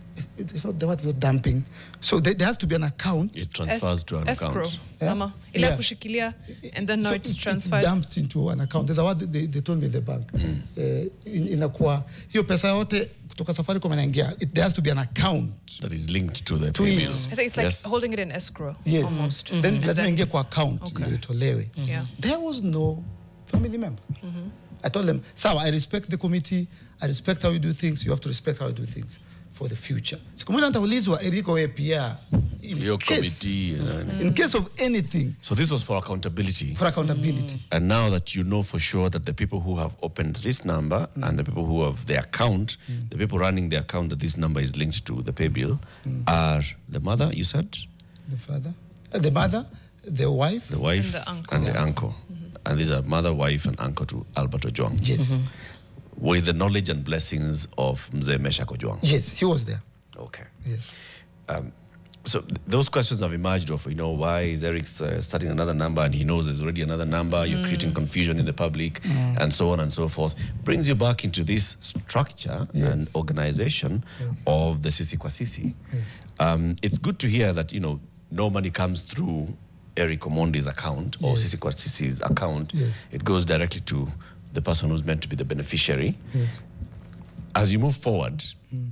[SPEAKER 3] not dumping. So there has to be an account.
[SPEAKER 1] It transfers to an
[SPEAKER 4] escrow.
[SPEAKER 1] account.
[SPEAKER 4] Mama, ila kushikilia, and then now it's transferred.
[SPEAKER 3] It's dumped into an account. There's a word they told me in the bank. Inakuwa hiyo pesa yote kutoka Safaricom inaingia. There has to be an account
[SPEAKER 1] that is linked to the pay bill.
[SPEAKER 4] I think it's like holding it in escrow.
[SPEAKER 3] Yes.
[SPEAKER 4] Almost.
[SPEAKER 3] Then lazima ingie kwa account ndio itolewe. There was no family member. I told them, sawa, I respect the committee. I respect how you do things. You have to respect how you do things for the future. Siku moja nitaulizwa Eriko wewe pia in case of anything.
[SPEAKER 1] So this was for accountability.
[SPEAKER 3] For accountability.
[SPEAKER 1] And now that you know for sure that the people who have opened this number and the people who have the account, the people running the account that this number is linked to, the pay bill, are the mother, you said?
[SPEAKER 3] The father. The mother, the wife.
[SPEAKER 1] The wife and the uncle. And these are mother, wife, and uncle to Albert Kajwang.
[SPEAKER 3] Yes.
[SPEAKER 1] With the knowledge and blessings of Mzee Mesha Kajwang.
[SPEAKER 3] Yes, he was there.
[SPEAKER 1] Okay.
[SPEAKER 3] Yes.
[SPEAKER 1] So those questions have emerged of, why is Eric starting another number and he knows there's already another number, you're creating confusion in the public, and so on and so forth. Brings you back into this structure and organization of the Sisi kwa Sisi.
[SPEAKER 3] Yes.
[SPEAKER 1] It's good to hear that, no money comes through Eric Omondi's account or Sisi kwa Sisi's account.
[SPEAKER 3] Yes.
[SPEAKER 1] It goes directly to the person who's meant to be the beneficiary.
[SPEAKER 3] Yes.
[SPEAKER 1] As you move forward,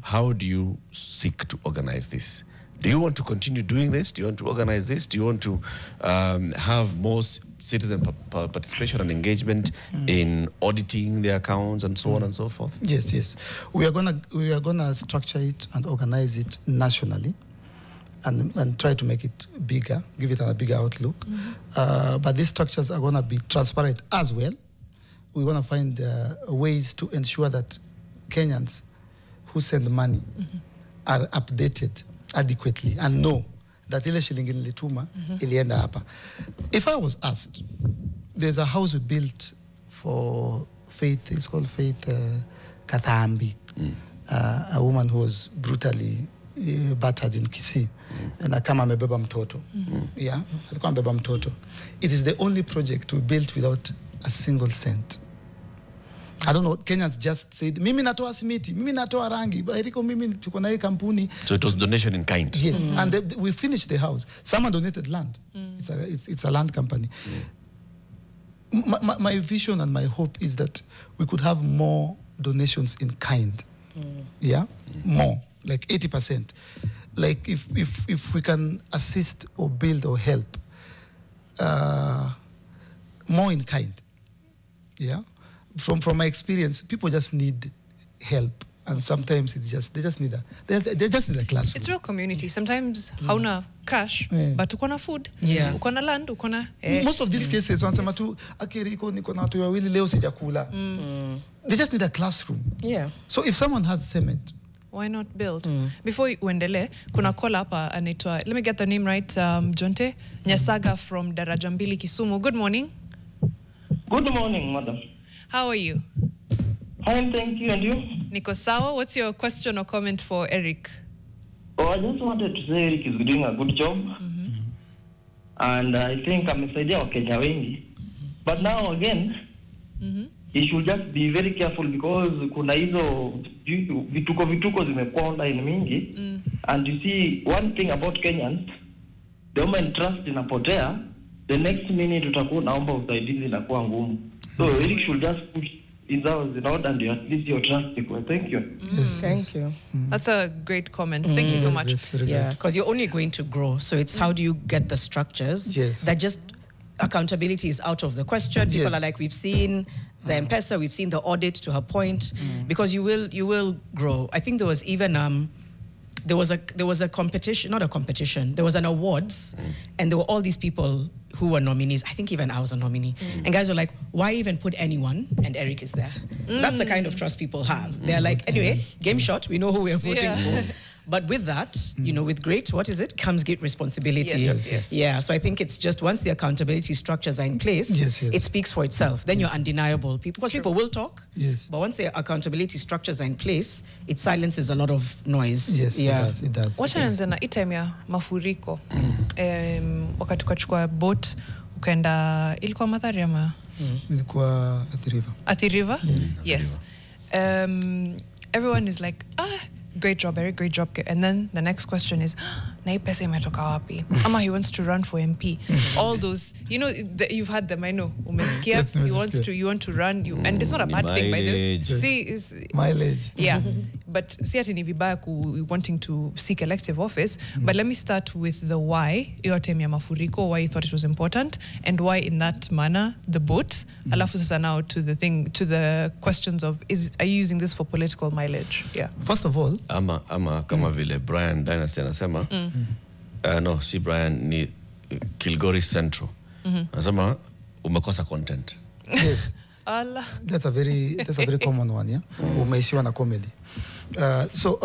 [SPEAKER 1] how do you seek to organize this? Do you want to continue doing this? Do you want to organize this? Do you want to have more citizen participation and engagement in auditing the accounts and so on and so forth?
[SPEAKER 3] Yes, yes. We are gonna structure it and organize it nationally, and try to make it bigger, give it a bigger outlook. But these structures are gonna be transparent as well. We want to find ways to ensure that Kenyans who send money are updated adequately and know that ile shilingi nilituma ilienda hapa. If I was asked, there's a house we built for Faith, it's called Faith Kathambi, a woman who was brutally battered in Kisii. And akama amebeba mtoto. Yeah, alikuwa amebeba mtoto. It is the only project we built without a single cent. I don't know, Kenyans just said, mimi natoa simiti, mimi natoa rangi, Eriko mimi tuko na hii kampuni.
[SPEAKER 1] So it was donation in kind?
[SPEAKER 3] Yes, and we finished the house. Someone donated land. It's a land company. My vision and my hope is that we could have more donations in kind. Yeah, more, like 80%. Like if we can assist or build or help, more in kind. Yeah. From my experience, people just need help, and sometimes they just need a classroom.
[SPEAKER 4] It's real community. Sometimes hauna cash, but uko na food, uko na land, uko na.
[SPEAKER 3] Most of these cases, wanasema tu akiriko niko na watu wawili leo sijakula. They just need a classroom.
[SPEAKER 2] Yeah.
[SPEAKER 3] So if someone has cement,
[SPEAKER 4] why not build? Before uendele, kuna call hapa anaitwa, let me get the name right, Jonte Nyasaga from Darajambili, Kisumo. Good morning.
[SPEAKER 5] Good morning, madam.
[SPEAKER 4] How are you?
[SPEAKER 5] Fine, thank you. And you?
[SPEAKER 4] Niko sawa. What's your question or comment for Eric?
[SPEAKER 5] Oh, I just wanted to say Eric is doing a good job. And I think amesaidia Wakenya wengi. But now again, he should just be very careful because kuna hizo vituko zimekuwa online mingi. And you see, one thing about Kenyans, the moment trust inapotea, the next minute utakuwa naomba usaidizi inakuwa ngumu. So Eric should just push his house in order and at least your trust equal. Thank you.
[SPEAKER 3] Yes,
[SPEAKER 2] Thank you.
[SPEAKER 4] That's a great comment. Thank you so much.
[SPEAKER 2] Yeah, because you're only going to grow. So it's how do you get the structures that just accountability is out of the question. People are like, we've seen The M-Pesa, we've seen the audit to her point, because you will grow. I think there was even there was a competition, not a competition. There was an awards, and there were all these people who were nominees. I think even I was a nominee. And guys were like, why even put anyone? And Eric is there. That's the kind of trust people have. They're like, anyway, game shot, we know who we're voting for. But with that, you know, with great, what is it? Comes great responsibility.
[SPEAKER 3] Yes.
[SPEAKER 2] Yeah, so I think it's just once the accountability structures are in place, it speaks for itself. Then you're undeniable. Because people will talk, but once the accountability structures are in place, it silences a lot of noise.
[SPEAKER 3] Yes, it does.
[SPEAKER 4] Wacha nianze na item ya mafuriko. Wakati ukachukua boat, ukaenda, ilikuwa Mathare ama?
[SPEAKER 3] Ilikuwa Athi River.
[SPEAKER 4] Yes. Everyone is like, great job, Eric, great job. And then the next question is, na hii pesa imetoka wapi? Ama he wants to run for MP. All those, you know, you've had them, I know. Umesikia, you want to run, and it's not a bad thing, by the way. See,
[SPEAKER 3] mileage.
[SPEAKER 4] Yeah, but see ati ni vibaya wanting to seek elective office. But let me start with the why, iyo time ya mafuriko, why you thought it was important, and why in that manner, the boat. Alafu sasa now to the questions of, are you using this for political mileage? Yeah.
[SPEAKER 3] First of all,
[SPEAKER 1] ama kama vile Brian Dynasty anasema, no, si Brian, ni Kilgoris Central. Anasema umekosa content.
[SPEAKER 3] Yes.
[SPEAKER 4] Allah.
[SPEAKER 3] That's a very common one, yeah. Umeishiwa na comedy. So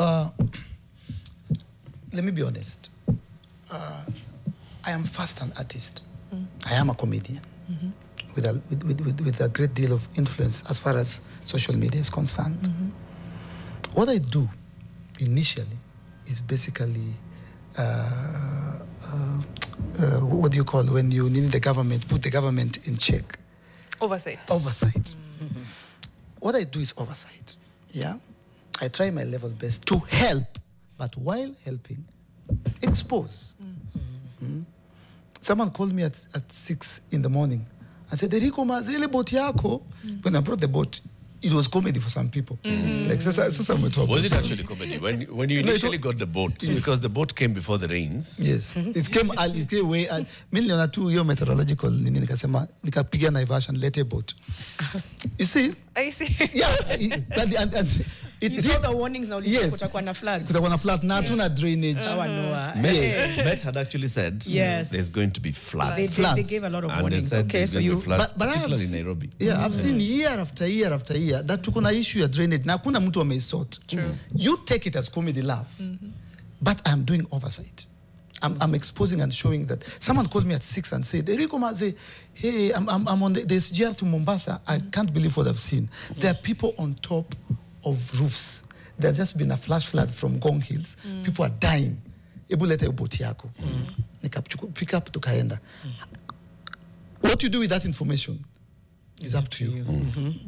[SPEAKER 3] let me be honest. I am first an artist. I am a comedian with a great deal of influence as far as social media is concerned. What I do initially is basically what do you call when you need the government, put the government in check?
[SPEAKER 4] Oversight.
[SPEAKER 3] What I do is oversight. Yeah, I try my level best to help, but while helping, expose. Someone called me at 6 in the morning and said, "Eriko mazele boat yako." When I brought the boat, it was comedy for some people. Like,
[SPEAKER 1] was it actually comedy? When you initially got the boat, because the boat came before the rains?
[SPEAKER 3] Yes. It came way early. Miliona tu hiyo meteorological nini nikasema nikapiga Naivasha lete boat. You see?
[SPEAKER 4] I see.
[SPEAKER 3] Yeah.
[SPEAKER 2] You saw the warnings now.
[SPEAKER 3] Yes.
[SPEAKER 2] Kutakuwa na floods.
[SPEAKER 3] Kutakuwa na floods. Na hatuna drainage.
[SPEAKER 1] Met had actually said there's going to be floods.
[SPEAKER 2] They gave a lot of warnings. Okay, so you...
[SPEAKER 1] particularly in Nairobi.
[SPEAKER 3] Yeah, I've seen year after year after year that tuko na issue ya drainage na hakuna mtu ameisort. You take it as comedy laugh. But I'm doing oversight. I'm exposing and showing that. Someone called me at 6 and said, "Eriko Maze, hey, I'm on the SGR to Mombasa. I can't believe what I've seen. There are people on top of roofs. There's just been a flash flood from Gong Hills. People are dying. Ebu leta boti yako." Pick up tukaenda. What you do with that information is up to you.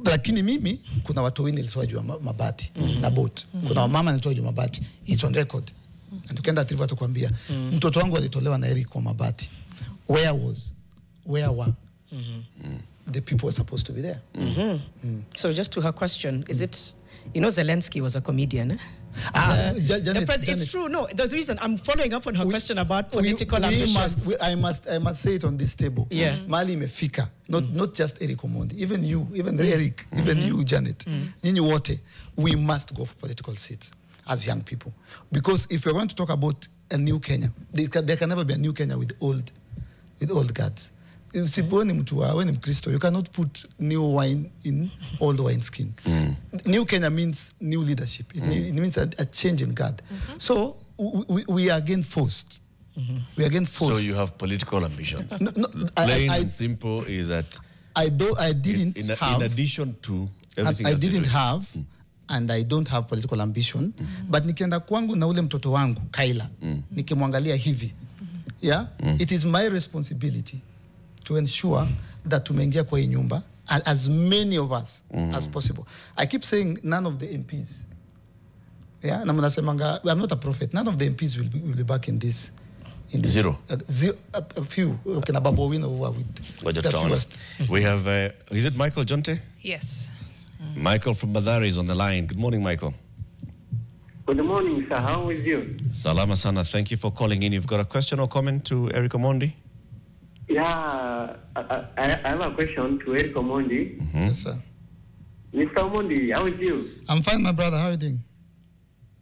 [SPEAKER 3] Lakini mimi kuna watu wengi nilitoa juu mabati na boat. Kuna mama nilitoa juu mabati. It's on record. And tukaenda Triva tukwambia mtoto wangu alitolewa na Eric kwa mabati. Where were the people were supposed to be there?
[SPEAKER 2] So just to her question, is it, you know, Zelensky was a comedian, eh? It's true. No, the reason I'm following up on her question about political ambitions.
[SPEAKER 3] I must say it on this table.
[SPEAKER 2] Yeah.
[SPEAKER 3] Mali imefika. Not just Eric Omondi. Even you, even Eric, even you, Janet. Nyinyi wote, we must go for political seats as young people. Because if we're going to talk about a new Kenya, there can never be a new Kenya with old guards. You see, when you cannot put new wine in old wine skin. New Kenya means new leadership. It means a change in guard. So we are again forced. We are again forced.
[SPEAKER 1] So you have political ambitions.
[SPEAKER 3] Plain
[SPEAKER 1] and simple is that
[SPEAKER 3] I didn't have.
[SPEAKER 1] In addition to everything
[SPEAKER 3] I didn't have, and I don't have political ambition. But nikienda kwangu na ule mtoto wangu Kaila, nikimwangalia hivi, yeah, it is my responsibility to ensure that tumeingia kwa hii nyumba, as many of us as possible. I keep saying none of the MPs. Yeah, na mnasemanga, I'm not a prophet. None of the MPs will be back in this.
[SPEAKER 1] Zero.
[SPEAKER 3] A few. Okay, na Babu Owino with the fewest.
[SPEAKER 1] We have, is it Michael Jonte?
[SPEAKER 4] Yes.
[SPEAKER 1] Michael from Mathare is on the line. Good morning, Michael.
[SPEAKER 6] Good morning, sir. How is you?
[SPEAKER 1] Salama sana. Thank you for calling in. You've got a question or comment to Eric Omondi?
[SPEAKER 6] Yeah, I have a question to Eric Omondi.
[SPEAKER 3] Yes, sir.
[SPEAKER 6] Mr. Omondi, how is you?
[SPEAKER 3] I'm fine, my brother. How are you doing?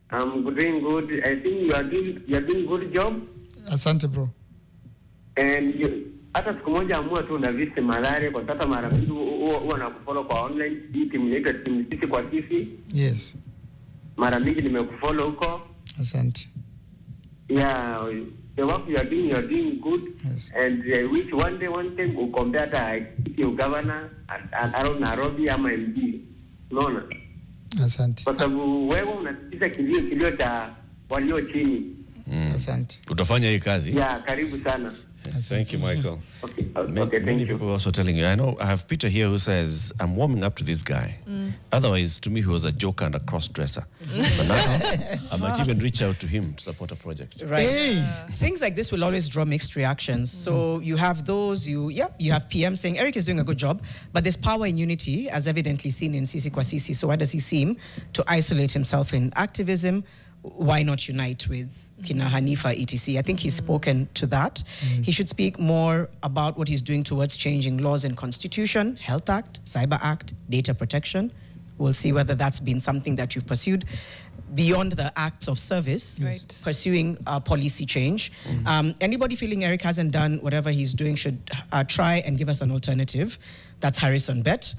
[SPEAKER 6] I'm doing good. I think you are doing good job.
[SPEAKER 3] Asante, bro.
[SPEAKER 6] And hata siku moja amua tu na visi malaria kwa sasa mara mingi huwa nakufollow kwa online hii timu inaitwa timu sisi kwa sisi.
[SPEAKER 3] Yes.
[SPEAKER 6] Mara mingi nimekufollow huko.
[SPEAKER 3] Asante.
[SPEAKER 6] Yeah, the work you are doing good.
[SPEAKER 3] Yes.
[SPEAKER 6] And I wish one day we'll compare the CICU governor around Nairobi ama MD. Unaona?
[SPEAKER 3] Asante.
[SPEAKER 6] Kwa sababu wewe unasikiza kilio cha walio chini.
[SPEAKER 3] Asante.
[SPEAKER 1] Utafanya hii kazi?
[SPEAKER 6] Yeah, karibu sana.
[SPEAKER 1] Thank you, Michael.
[SPEAKER 6] Okay,
[SPEAKER 1] Many people are also telling you. I know I have Peter here who says, I'm warming up to this guy. Otherwise, to me, he was a joker and a cross-dresser. But now, I might even reach out to him to support a project.
[SPEAKER 2] Right. Things like this will always draw mixed reactions. So you have those, you have PM saying, Eric is doing a good job, but there's power in unity, as evidently seen in Sisi kwa Sisi. So why does he seem to isolate himself in activism? Why not unite with Kina Hanifa, etc.? I think he's spoken to that. He should speak more about what he's doing towards changing laws and constitution, Health Act, Cyber Act, data protection. We'll see whether that's been something that you've pursued beyond the acts of service, pursuing policy change. Anybody feeling Eric hasn't done whatever he's doing should try and give us an alternative. That's Harrison Bet.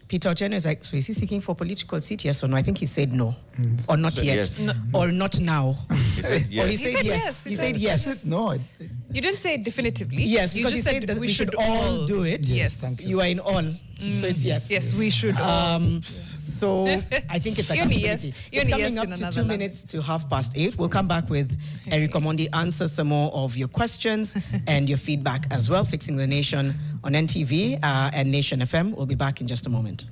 [SPEAKER 2] Peter Otieno is like, so is he seeking for political seat, yes or no? I think he said no, or not yet,
[SPEAKER 1] yes.
[SPEAKER 2] no. Or not now.
[SPEAKER 1] He said yes.
[SPEAKER 2] Or he said yes. He said yes.
[SPEAKER 3] No.
[SPEAKER 4] You didn't say it definitively.
[SPEAKER 2] Yes, because
[SPEAKER 4] you
[SPEAKER 2] he
[SPEAKER 4] just
[SPEAKER 2] said that we should all do it.
[SPEAKER 3] Yes, thank you.
[SPEAKER 2] You are in all. So it's yes.
[SPEAKER 4] Yes, we should all.
[SPEAKER 2] So I think it's accountability. It's coming up to 2 minutes to 8:30. We'll come back with Eric Omondi, answer some more of your questions and your feedback as well. Fixing the Nation on NTV and Nation FM. We'll be back in just a moment.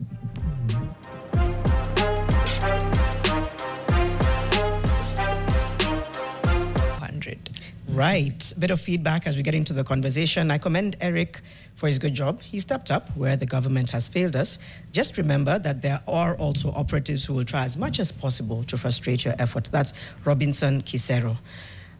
[SPEAKER 2] Right. Bit of feedback as we get into the conversation. I commend Eric for his good job. He stepped up where the government has failed us. Just remember that there are also operatives who will try as much as possible to frustrate your efforts. That's Robinson Kisero.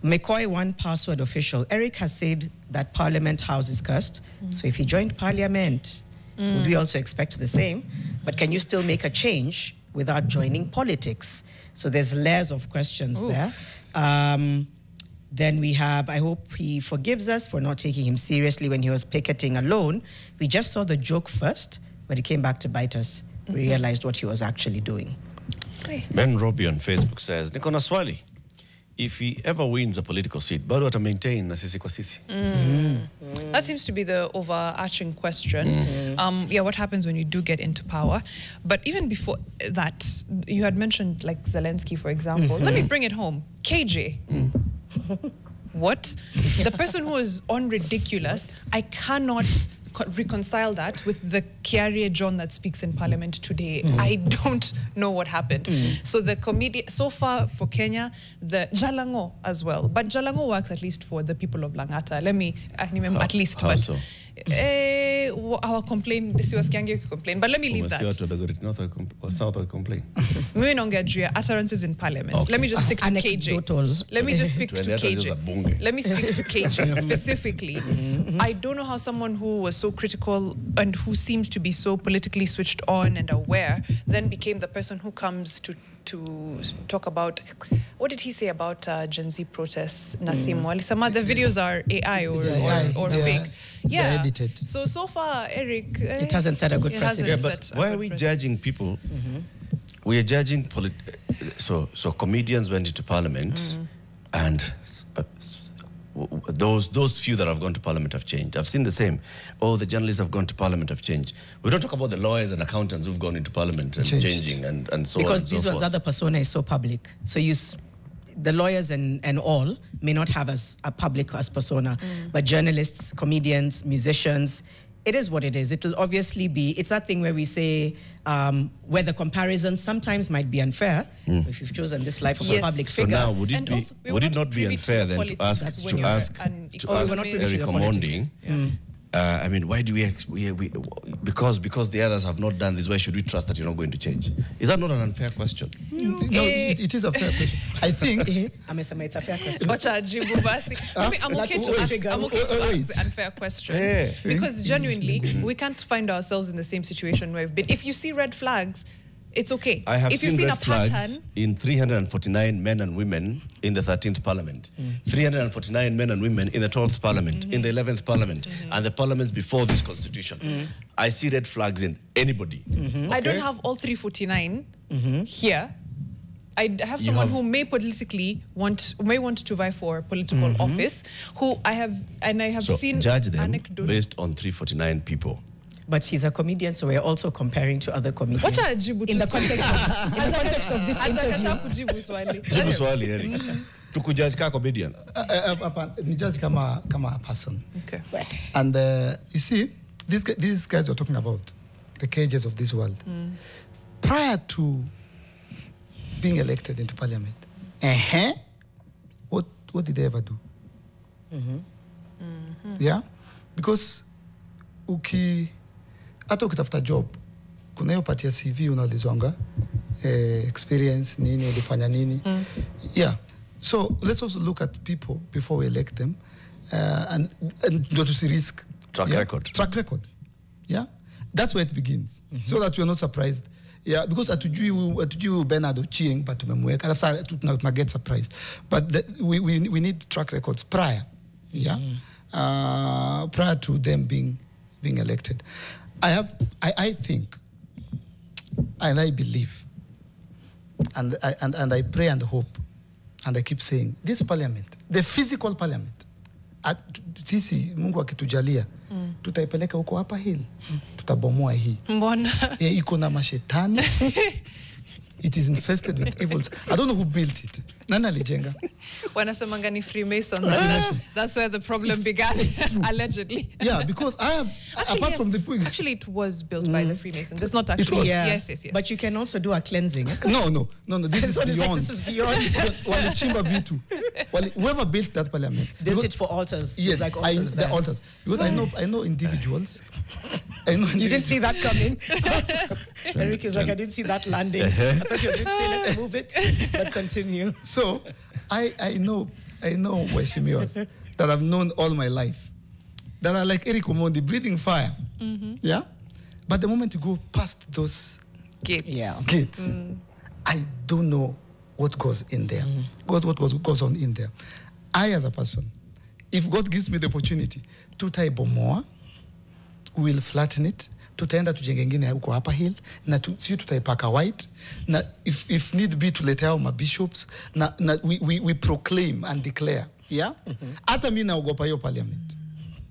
[SPEAKER 2] McCoy One Password official. Eric has said that Parliament House is cursed. So if he joined Parliament, would we also expect the same? But can you still make a change without joining politics? So there's layers of questions there. Then we have, I hope he forgives us for not taking him seriously when he was picketing alone. We just saw the joke first, but it came back to bite us. We realized what he was actually doing.
[SPEAKER 1] Ben Robbie on Facebook says, Niko na swali. If he ever wins a political seat, bado ata maintain na sisi kwa sisi.
[SPEAKER 4] That seems to be the overarching question. Yeah, what happens when you do get into power? But even before that, you had mentioned like Zelensky, for example. Let me bring it home. KJ. What? The person who is on Ridiculous, I cannot reconcile that with the Kiarie John that speaks in Parliament today. I don't know what happened. So the comedian, so far for Kenya, the Jalango as well. But Jalango works at least for the people of Langata. Let me, at least.
[SPEAKER 1] How
[SPEAKER 4] but
[SPEAKER 1] so?
[SPEAKER 4] Our complaint, this was Kiangi complain, but let me leave that.
[SPEAKER 1] South or complain.
[SPEAKER 4] Maybe not get utterances in Parliament.
[SPEAKER 1] Okay.
[SPEAKER 4] Let me just stick to KJ. Let me just speak to KJ. Let me speak to KJ specifically. I don't know how someone who was so critical and who seemed to be so politically switched on and aware then became the person who comes to talk about, what did he say about Gen Z protests, Nasimo? Some other videos are AI or fake. Yeah.
[SPEAKER 3] Edited.
[SPEAKER 4] So far, Eric,
[SPEAKER 2] it hasn't set a good precedent.
[SPEAKER 1] Yeah, but why are we judging people? We are judging so comedians went into Parliament, and those few that have gone to Parliament have changed. I've seen the same. Oh, the journalists have gone to Parliament have changed. We don't talk about the lawyers and accountants who've gone into Parliament and changing and so on.
[SPEAKER 2] Because this one's other persona is so public. So the lawyers and all may not have as a public as persona, but journalists, comedians, musicians, it is what it is. It'll obviously be, it's that thing where we say, where the comparisons sometimes might be unfair, if you've chosen this life of a public figure.
[SPEAKER 1] So now, would it not be unfair then to ask Eric Omondi I mean, why do we because the others have not done this, why should we trust that you're not going to change? Is that not an unfair question?
[SPEAKER 3] No, it is a fair question. I think
[SPEAKER 2] it's a fair question.
[SPEAKER 4] I'm okay to ask the unfair question because genuinely we can't find ourselves in the same situation we've been. If you see red flags, it's okay.
[SPEAKER 1] I have
[SPEAKER 4] if you've seen
[SPEAKER 1] red
[SPEAKER 4] a pattern
[SPEAKER 1] flags in 349 men and women in the 13th Parliament, 349 men and women in the 12th Parliament, in the 11th Parliament, and the parliaments before this constitution. I see red flags in anybody.
[SPEAKER 4] I don't have all 349 here. I have someone who may politically want to vie for political office, who I have seen
[SPEAKER 1] judge them
[SPEAKER 4] anecdotes
[SPEAKER 1] based on 349 people.
[SPEAKER 2] But he's a comedian, so we're also comparing to other comedians. In the context of this interview.
[SPEAKER 1] Jibu swali, Eric. Tukujudge ka comedian.
[SPEAKER 3] Ni judge kama a person.
[SPEAKER 4] Okay.
[SPEAKER 3] And you see, these guys are talking about the cages of this world. Prior to being elected into parliament, what did they ever do? Yeah? Because hata ukitafuta job kuna hiyo part ya CV unaulizwanga experience nini ulifanya nini. Yeah, so let's also look at people before we elect them and not to see risk
[SPEAKER 1] track record. Yeah, that's where it begins. So that we are not surprised. Yeah, because atujui Bernard Ochieng but tumemweka sasa tuna get surprised, but we need track records prior. Yeah, prior to them being elected. I think, and I believe, and I pray and hope, and I keep saying, this parliament, the physical parliament, sisi Mungu akitujalia, tutaipeleka huko hapa hill, tutabomoa hii.
[SPEAKER 4] Mbona?
[SPEAKER 3] Iko na mashetani. It is infested with evils. I don't know who built it. Nani alijenga?
[SPEAKER 4] Wanasemanga ni Freemasons. That's where the problem began, allegedly.
[SPEAKER 3] Yeah, because I have, apart from the point.
[SPEAKER 4] Actually, it was built by the Freemasons. It's not actually. Yes.
[SPEAKER 2] But you can also do a cleansing.
[SPEAKER 3] No. This is beyond.
[SPEAKER 2] This is beyond.
[SPEAKER 3] Walichimba vitu. Whoever built that parliament
[SPEAKER 2] built it for altars.
[SPEAKER 3] Yes,
[SPEAKER 2] like altars
[SPEAKER 3] the altars. Because I know individuals.
[SPEAKER 2] You didn't see that coming. Eric is like, I didn't see that landing. I thought you were going to say, let's move it, but continue.
[SPEAKER 3] So, I know Weshimiwas that I've known all my life, that are like Eric Omondi, breathing fire. Yeah? But the moment you go past those gates, I don't know what goes in there, what goes on in there. I, as a person, if God gives me the opportunity to tie bomoa, we will flatten it, tutaenda tujenge ngine huko hapa hill, na sisi tutaipaka white, na if need be tulete hao mabishops, na we proclaim and declare. Yeah? Hata mimi naogopa hiyo parliament.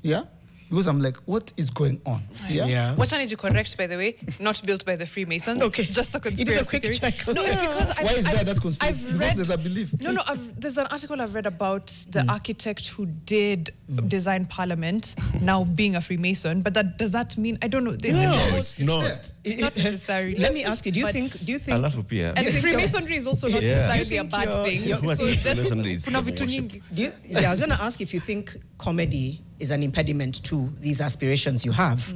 [SPEAKER 3] Yeah? Because I'm like, what is going on? Yeah.
[SPEAKER 4] What I need to correct, by the way, not built by the Freemasons.
[SPEAKER 2] Okay.
[SPEAKER 4] Just a conspiracy theory.
[SPEAKER 2] Check.
[SPEAKER 4] No, it's because
[SPEAKER 3] why is that conspiracy? Because there's a belief.
[SPEAKER 4] No. There's an article I've read about the architect who did design Parliament now being a Freemason. But does that mean, I don't know.
[SPEAKER 1] It's not.
[SPEAKER 4] Not necessarily.
[SPEAKER 2] Let me ask you. Do you think?
[SPEAKER 4] And Freemasonry is also not necessarily a bad thing.
[SPEAKER 1] I
[SPEAKER 2] was going to ask if you think comedy is an impediment to these aspirations you have,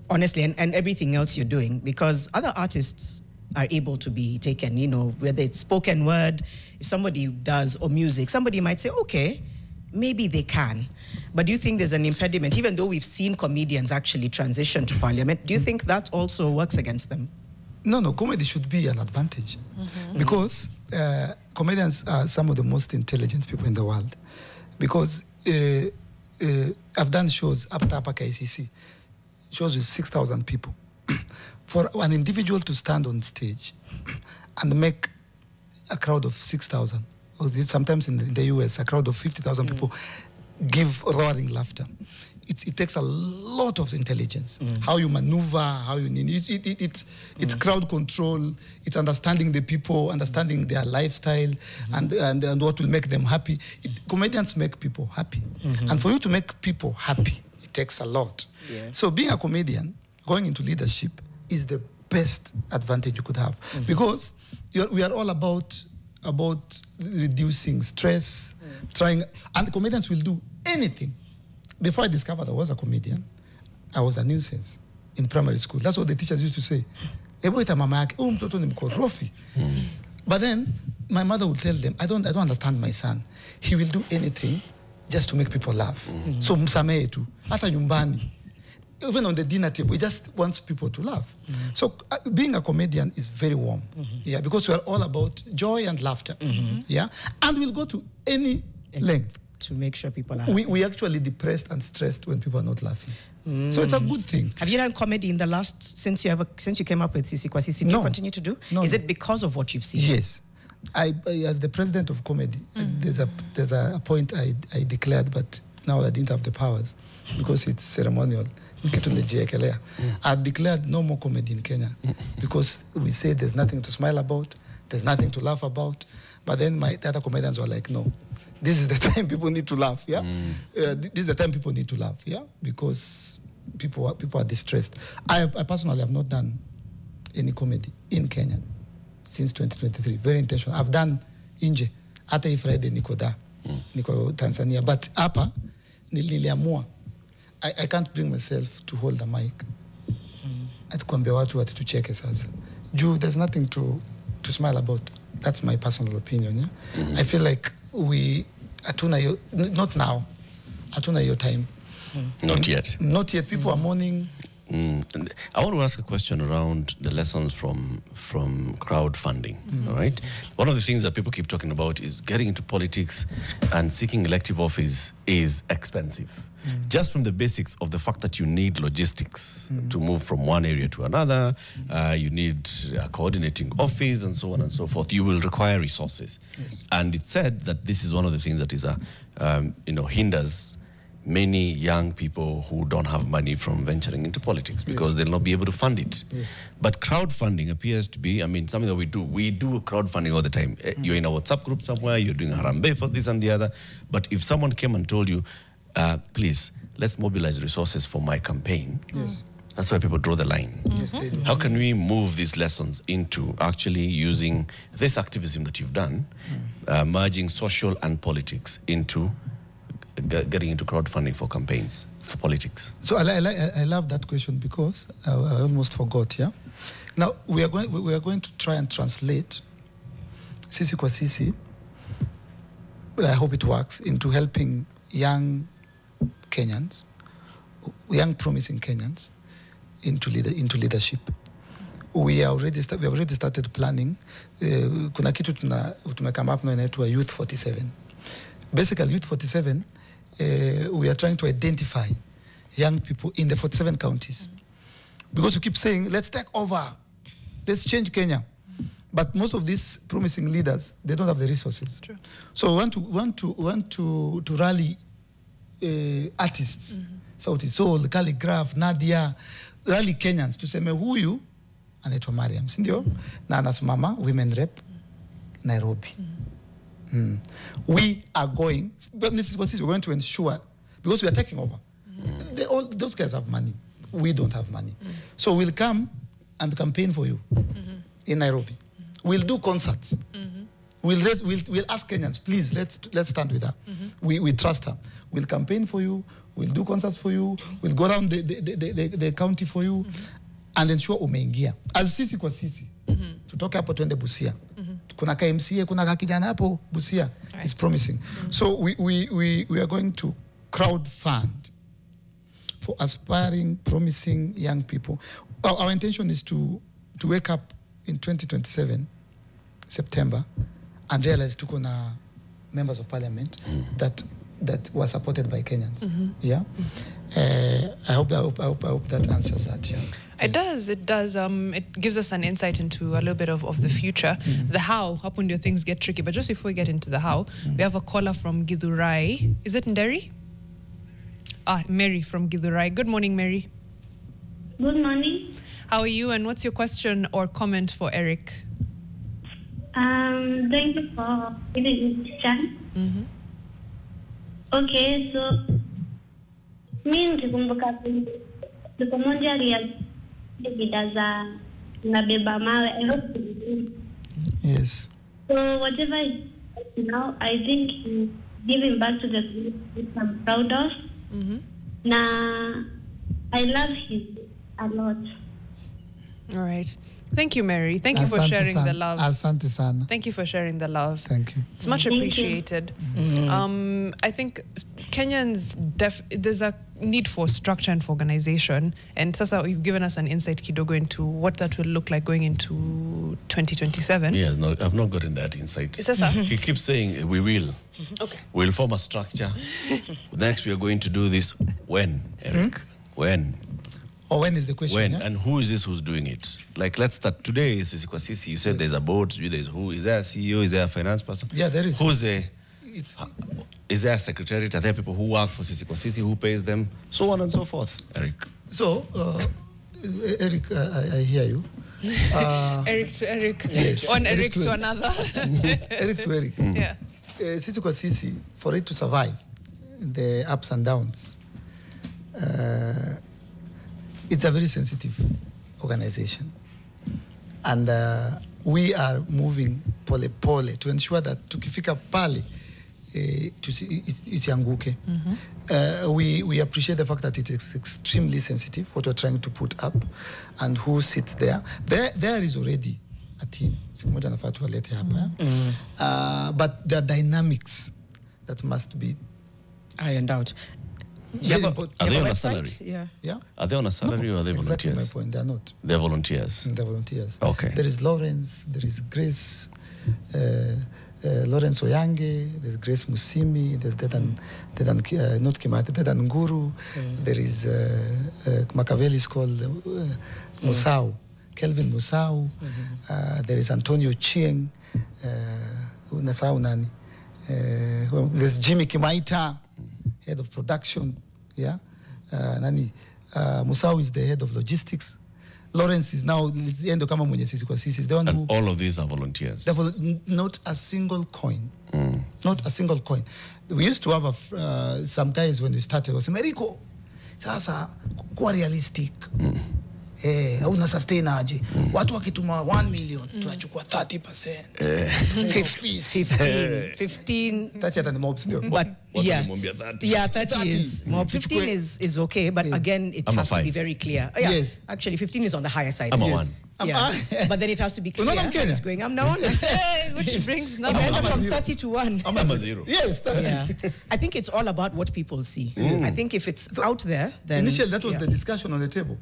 [SPEAKER 2] honestly, and everything else you're doing, because other artists are able to be taken, whether it's spoken word, if somebody does, or music, somebody might say, okay, maybe they can. But do you think there's an impediment, even though we've seen comedians actually transition to parliament, do you think that also works against them?
[SPEAKER 3] No, comedy should be an advantage, because comedians are some of the most intelligent people in the world, because I've done shows up to KICC, shows with 6,000 people. For an individual to stand on stage and make a crowd of 6,000, or sometimes in the US, a crowd of 50,000 people give roaring laughter. It takes a lot of intelligence. How you maneuver, how you need it's crowd control. It's understanding the people, understanding their lifestyle, and what will make them happy. Comedians make people happy, and for you to make people happy, it takes a lot. Yeah. So being a comedian, going into leadership, is the best advantage you could have, because we are all about reducing stress, trying, and comedians will do anything before I discovered I was a comedian, I was a nuisance in primary school. That's what the teachers used to say. But then my mother would tell them, I don't understand my son. He will do anything just to make people laugh. So msamehe tu, hata nyumbani. Even on the dinner table, he just wants people to laugh. So being a comedian is very warm, yeah, because we are all about joy and laughter, yeah, and we'll go to any length
[SPEAKER 2] to make sure people are.
[SPEAKER 3] We actually depressed and stressed when people are not laughing. So it's a good thing.
[SPEAKER 2] Have you done comedy in the last since you came up with CICU? Do you continue to do?
[SPEAKER 3] No.
[SPEAKER 2] Is it because of what you've seen?
[SPEAKER 3] Yes. I as the president of comedy, there's a point I declared, but now I didn't have the powers because it's ceremonial. I declared no more comedy in Kenya because we say there's nothing to smile about, there's nothing to laugh about. But then my other comedians were like, no, this is the time people need to laugh, yeah? This is the time people need to laugh, yeah? Because people are distressed. I personally have not done any comedy in Kenya since 2023. Very intentional. I've done Inje, hata Friday niko Tanzania, but hapa niliamua. I can't bring myself to hold the mic. Atukwambia watu ati tucheke sasa. There's nothing to smile about. That's my personal opinion, yeah? I feel like not now, atuna your time.
[SPEAKER 1] Not yet.
[SPEAKER 3] Not yet. People are mourning.
[SPEAKER 1] I want to ask a question around the lessons from crowdfunding, all right? One of the things that people keep talking about is getting into politics and seeking elective office is expensive. Just from the basics of the fact that you need logistics to move from one area to another, you need a coordinating office and so on and so forth. You will require resources. Yes. And it's said that this is one of the things that is hinders many young people who don't have money from venturing into politics because they'll not be able to fund it. Yes. But crowdfunding appears to be, something that we do. We do crowdfunding all the time. You're in a WhatsApp group somewhere, you're doing harambe for this and the other. But if someone came and told you, please, let's mobilize resources for my campaign. Yes. That's why people draw the line.
[SPEAKER 3] Yes, they do.
[SPEAKER 1] How can we move these lessons into actually using this activism that you've done, merging social and politics into getting into crowdfunding for campaigns, for politics?
[SPEAKER 3] So I love that question because I almost forgot, yeah? Now, we are going to try and translate Sisi kwa Sisi, I hope it works, into helping young Kenyans, young promising Kenyans, into leadership. We have already started planning. Kuna kitu tumekama up na inaitwa Youth 47. Basically, Youth 47, we are trying to identify young people in the 47 counties. Because we keep saying, let's take over, let's change Kenya. But most of these promising leaders, they don't have the resources. True. So we want to rally artists, Sauti Sol, Calligraph, Nadia, rally Kenyans, tuseme huyu anaitwa Mariam, sindio? Na anasimama women rep Nairobi. We are going, but this is what we're going to ensure, because we are taking over. Those guys have money. We don't have money. So we'll come and campaign for you in Nairobi. We'll do concerts. We'll ask Kenyans, please, let's stand with her. We trust her. We'll campaign for you. We'll do concerts for you. We'll go around the county for you and ensure umeingia. As sisi kwa sisi, tutoke hapo tuende Busia. Kuna KMCA, kuna kakijana hapo Busia. It's promising. So we are going to crowdfund for aspiring, promising young people. Our intention is to wake up in 2027, September, and realize tuko na members of parliament that were supported by Kenyans. Yeah, I hope that answers that. Yeah.
[SPEAKER 4] It does. It does. It gives us an insight into a little bit of the future. The how, when your things get tricky. But just before we get into the how, we have a caller from Githurai. Is it Nderi? Mary from Githurai. Good morning, Mary.
[SPEAKER 7] Good morning.
[SPEAKER 4] How are you, and what's your question or comment for Eric?
[SPEAKER 7] Thank you for giving this chance. Okay, so mimi nikikumbuka siku moja aliagiza nabeba mawe.
[SPEAKER 3] Yes.
[SPEAKER 7] So whatever is now, I think giving back to the group, which I'm proud of. Na I love him a lot.
[SPEAKER 4] All right. Thank you, Mary. Thank you for
[SPEAKER 3] Asante
[SPEAKER 4] sharing
[SPEAKER 3] sana.
[SPEAKER 4] the love.
[SPEAKER 3] Asante sana.
[SPEAKER 4] Thank you for sharing the love.
[SPEAKER 3] Thank you.
[SPEAKER 4] It's much
[SPEAKER 7] Thank you.
[SPEAKER 4] appreciated. I think Kenyans, there's a need for structure and for organization. And Sasa, you've given us an insight, Kidogo, into what that will look like going into 2027.
[SPEAKER 1] Yes, no, I've not gotten that insight.
[SPEAKER 4] Sasa?
[SPEAKER 1] He keeps saying, we will.
[SPEAKER 4] Okay.
[SPEAKER 1] We'll form a structure. Next, we are going to do this. When, Eric? When?
[SPEAKER 3] Or when is the question?
[SPEAKER 1] When?
[SPEAKER 3] Yeah?
[SPEAKER 1] And who is this who's doing it? Like, let's start today. Sisi kwa sisi. You said there's a board. There's who? Is there a CEO? Is there a finance person?
[SPEAKER 3] Yeah, there is.
[SPEAKER 1] Who's the...
[SPEAKER 3] It's,
[SPEAKER 1] Is there a secretariat? Are there people who work for Sisi kwa Sisi? Who pays them? So on and so forth, Eric.
[SPEAKER 3] so, Eric, I hear you.
[SPEAKER 4] Eric to Eric.
[SPEAKER 3] Yes.
[SPEAKER 4] One
[SPEAKER 3] Eric
[SPEAKER 4] Eric
[SPEAKER 3] to
[SPEAKER 4] to
[SPEAKER 3] Eric.
[SPEAKER 4] another.
[SPEAKER 3] Eric to Eric.
[SPEAKER 4] Yeah.
[SPEAKER 3] Sisi kwa Sisi, for it to survive the ups and downs, it's a very sensitive organization. And we are moving pole pole to ensure that tukifika pale isianguke. We appreciate the fact that it is extremely sensitive, what we're trying to put up and who sits there. There is already a team. But there are dynamics that must be
[SPEAKER 2] ironed out.
[SPEAKER 3] very
[SPEAKER 2] Yeah,
[SPEAKER 3] important.
[SPEAKER 1] Are they
[SPEAKER 2] You
[SPEAKER 1] on
[SPEAKER 2] have
[SPEAKER 1] a
[SPEAKER 2] website?
[SPEAKER 1] salary?
[SPEAKER 2] Yeah.
[SPEAKER 3] Yeah?
[SPEAKER 1] Are they on a salary or are they
[SPEAKER 3] Exactly
[SPEAKER 1] volunteers?
[SPEAKER 3] my point. They are not.
[SPEAKER 1] They're volunteers.
[SPEAKER 3] They're volunteers.
[SPEAKER 1] Okay.
[SPEAKER 3] There is Lawrence, there is Grace, Lawrence Oyange, there's Grace Musimi, there's not Kimati, Dedan Nguru, there is Machiavelli is called Musau, Kelvin Musau, there is Antonio Chieng, Nasau Nani, there's Jimmy Kimaita, head of production, yeah, Musau is the head of logistics. Lawrence is now the kama mwenye sisi kwa sisi is the one who.
[SPEAKER 1] And all of these are volunteers.
[SPEAKER 3] Not a single coin. Not a single coin. We used to have some guys when we started was Americo. Sasa kuwa realistic. Hauna sustain aje. Watu wakituma 1 million tunachukua 30%.
[SPEAKER 2] 15.
[SPEAKER 3] 30 hata ni mobs ndio.
[SPEAKER 2] But yeah,
[SPEAKER 1] wanamwambia 30.
[SPEAKER 2] yeah, 30 is more. 15 is okay, but again, it
[SPEAKER 1] I'm a
[SPEAKER 2] has to be
[SPEAKER 1] 5.
[SPEAKER 2] very clear. Yeah,
[SPEAKER 3] Yes.
[SPEAKER 2] actually, 15 is on the higher side.
[SPEAKER 1] I'm a
[SPEAKER 2] Yes.
[SPEAKER 1] 1.
[SPEAKER 2] Yeah, but then it has to be clear.
[SPEAKER 3] Unaona Mkenya?
[SPEAKER 2] It's going. I'm now on.
[SPEAKER 4] Which brings now.
[SPEAKER 2] Imeenda from
[SPEAKER 3] 0.
[SPEAKER 2] 30 to 1.
[SPEAKER 1] I'm a 0.
[SPEAKER 3] Yes.
[SPEAKER 2] Yeah, I think it's all about what people see. I think if it's out there, then
[SPEAKER 3] Initially, that was
[SPEAKER 2] yeah.
[SPEAKER 3] the discussion on the table.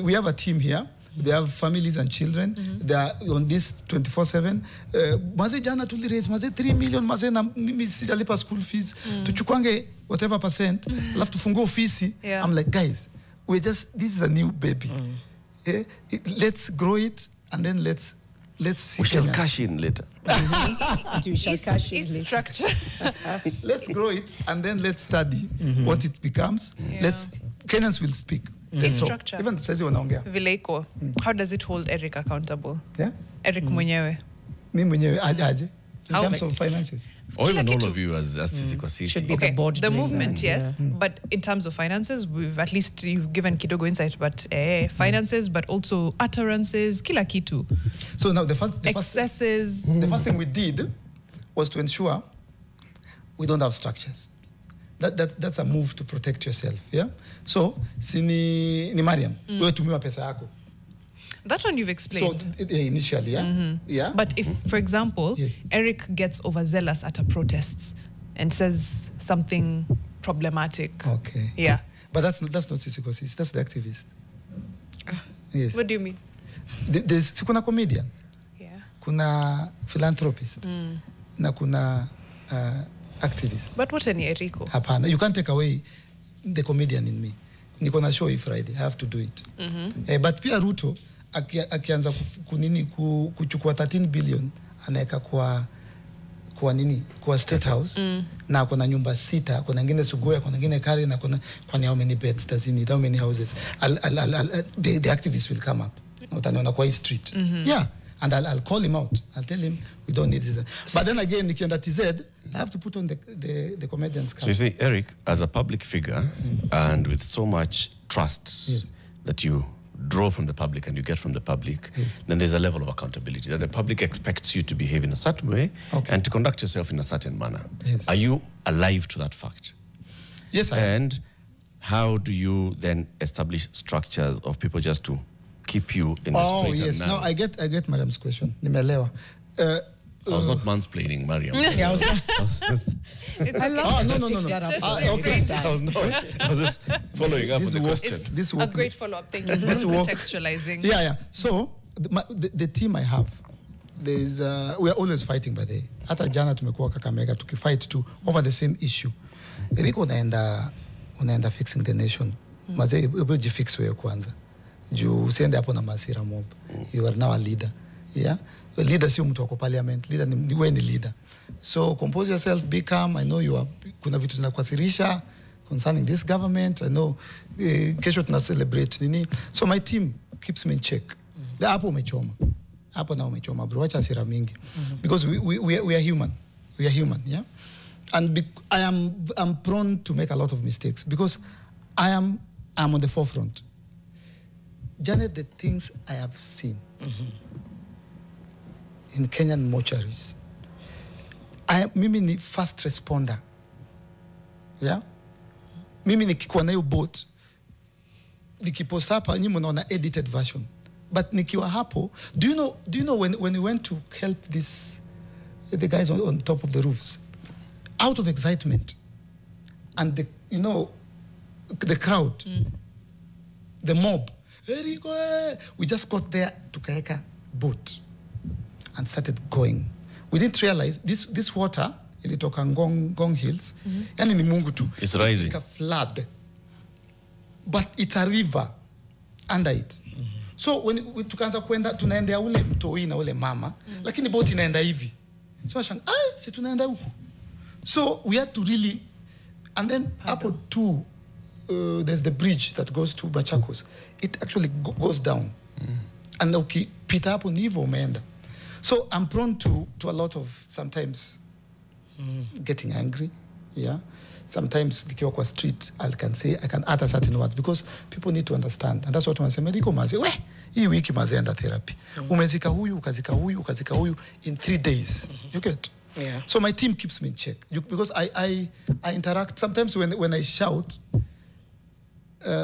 [SPEAKER 3] We have a team here. They have families and children. They are on this 24/7. Maze jana tuli raise maze 3 million maze na mimi sijalipa school fees. Tuchukwange whatever percent. Alafu tufungue ofisi.
[SPEAKER 4] Yeah.
[SPEAKER 3] I'm like, guys, this is a new baby. Let's grow it and then let's see.
[SPEAKER 1] We shall
[SPEAKER 3] Kenya.
[SPEAKER 1] cash in later.
[SPEAKER 2] We shall cash in later.
[SPEAKER 4] Structure.
[SPEAKER 3] Let's grow it and then let's study what it becomes.
[SPEAKER 4] Yeah.
[SPEAKER 3] Kenyans will speak.
[SPEAKER 4] Structure.
[SPEAKER 3] Even saizi wanaongea.
[SPEAKER 4] Vileiko, how does it hold Eric accountable?
[SPEAKER 3] Yeah?
[SPEAKER 4] Eric mwenyewe.
[SPEAKER 3] Mimi mwenyewe aje in
[SPEAKER 4] How
[SPEAKER 3] terms
[SPEAKER 4] like-
[SPEAKER 3] of finances.
[SPEAKER 1] Or even
[SPEAKER 4] Kila
[SPEAKER 1] all
[SPEAKER 4] kitu.
[SPEAKER 1] of you as Sisi kwa Sisi.
[SPEAKER 2] Should be
[SPEAKER 4] Okay,
[SPEAKER 2] the board
[SPEAKER 4] the
[SPEAKER 2] doing
[SPEAKER 4] movement,
[SPEAKER 2] that,
[SPEAKER 4] yes,
[SPEAKER 2] yeah.
[SPEAKER 4] but in terms of finances, at least you've given Kidogo insight, but finances, but also utterances, kila kitu,
[SPEAKER 3] So now the first
[SPEAKER 4] excesses.
[SPEAKER 3] the first thing we did was to ensure we don't have structures. That's a move to protect yourself, yeah? So, ni Mariam, wewe tumiwa pesa yako.
[SPEAKER 4] That one you've
[SPEAKER 3] So
[SPEAKER 4] explained.
[SPEAKER 3] initially, yeah? Yeah.
[SPEAKER 4] But if, for example,
[SPEAKER 3] Yes.
[SPEAKER 4] Eric gets overzealous at a protests and says something problematic.
[SPEAKER 3] Okay.
[SPEAKER 4] Yeah.
[SPEAKER 3] But that's not Sisi kwa Sisi, that's the activist. Yes.
[SPEAKER 4] What do you mean?
[SPEAKER 3] There's kuna comedian,
[SPEAKER 4] Yeah.
[SPEAKER 3] kuna philanthropist, na kuna activist.
[SPEAKER 4] But what any Erico?
[SPEAKER 3] Hapana, you can't take away the comedian in me. Niko na show hii Friday, I have to do it. But pia Ruto akianza kuchukua 13 billion anaweka kwa State House na kuna nyumba 6, kuna nyingine Sugoya, kuna nyingine Kali na kuna how many beds does he need, how many houses. The activists will come up. Utaniona kwa hii street. Yeah. And I'll call him out. I'll tell him we don't need this. But then again, nikienda TZ, I have to put on the comedian's cap.
[SPEAKER 1] So you see, Eric, as a public figure and with so much trust
[SPEAKER 3] Yes.
[SPEAKER 1] that you draw from the public and you get from the public, then there's a level of accountability that the public expects you to behave in a certain way
[SPEAKER 3] Okay.
[SPEAKER 1] and to conduct yourself in a certain manner.
[SPEAKER 3] Yes.
[SPEAKER 1] Are you alive to that fact?
[SPEAKER 3] Yes, I am.
[SPEAKER 1] And how do you then establish structures of people just to keep you in the straight
[SPEAKER 3] yes.
[SPEAKER 1] and narrow?
[SPEAKER 3] Now I get Mariam's question. Nimelewa.
[SPEAKER 1] I was not mansplaining, Mariam.
[SPEAKER 2] Yeah, I was
[SPEAKER 4] It's
[SPEAKER 2] I
[SPEAKER 4] okay.
[SPEAKER 2] love
[SPEAKER 3] no.
[SPEAKER 2] Okay.
[SPEAKER 1] I was just following up with the question.
[SPEAKER 3] This
[SPEAKER 4] A
[SPEAKER 3] work,
[SPEAKER 4] great follow-up. Thank you for contextualizing.
[SPEAKER 3] Yeah. So the team I have, there's we are always fighting by the. Hata jana tumekuwa Kakamega tukifight too over the same issue. Eriko unaenda fixing the nation. Mazee hebu jifix wewe kwanza. Juu usiende hapo na masira mob. You are now a leader. Yeah. A leader sio mtu wako parliament. Leader ni wewe ni leader. So compose yourself, be calm. I know you are kuna vitu zinakuasirisha concerning this government. I know kesho tuna celebrate nini. So my team keeps me in check. Hapo umechoma. Hapo na umechoma bro. Acha hasira mingi. Because we are human. We are human, yeah? And I'm prone to make a lot of mistakes because I'm on the forefront. Janet, the things I have seen in Kenyan mortuaries. Mimi ni first responder. Yeah? Mimi nikikuwa na hiyo boat. Nikipost hapa nyinyi mnaona edited version. But nikiwa hapo, do you know when we went to help the guys on top of the roofs, out of excitement and the crowd, the mob, we just got there to kaeka boat and started going. We didn't realize this water ilitoka Ngong Hills, yani ni Mungu tu.
[SPEAKER 1] It's rising.
[SPEAKER 3] It's like a flood. But it's a river under it. So when tukaanza kwenda tunaendea ule mtoi na ule mama, lakini boat inaenda hivi. So si tunaenda huko. So we had to really, and then up to there's the bridge that goes to Machakos. It actually goes down. And ukipita hapo ni hivyo umeenda. So I'm prone to a lot of sometimes getting angry, yeah. Sometimes nikiwa kwa street I can utter certain words because people need to understand, and that's what wanasema ndiko maze hii wiki maze enda therapy. Umezika huyu ukazika huyu in 3 days. You get?
[SPEAKER 2] Yeah.
[SPEAKER 3] So my team keeps me in check because I interact sometimes when I shout.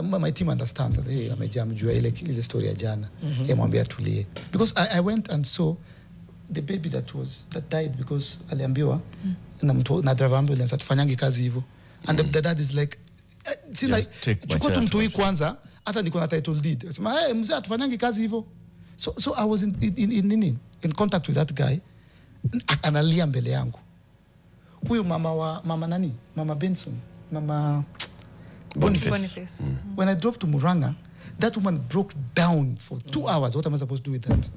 [SPEAKER 3] My team understands that hey, amejamjua ile story ya jana. Mwambie tulie. Because I went and saw the baby that died because aliambiwa na driver ambulance atufanyangi kazi hivyo. And the dad is like chukua tu mtoi kwanza hata niko na title deed. Sema hey mzee atufanyangi kazi hivyo. So I was in contact with that guy. Analia mbele yangu. Huyu mama Benson, mama Boniface. When I drove to Muranga, that woman broke down for 2 hours. What am I supposed to do with that?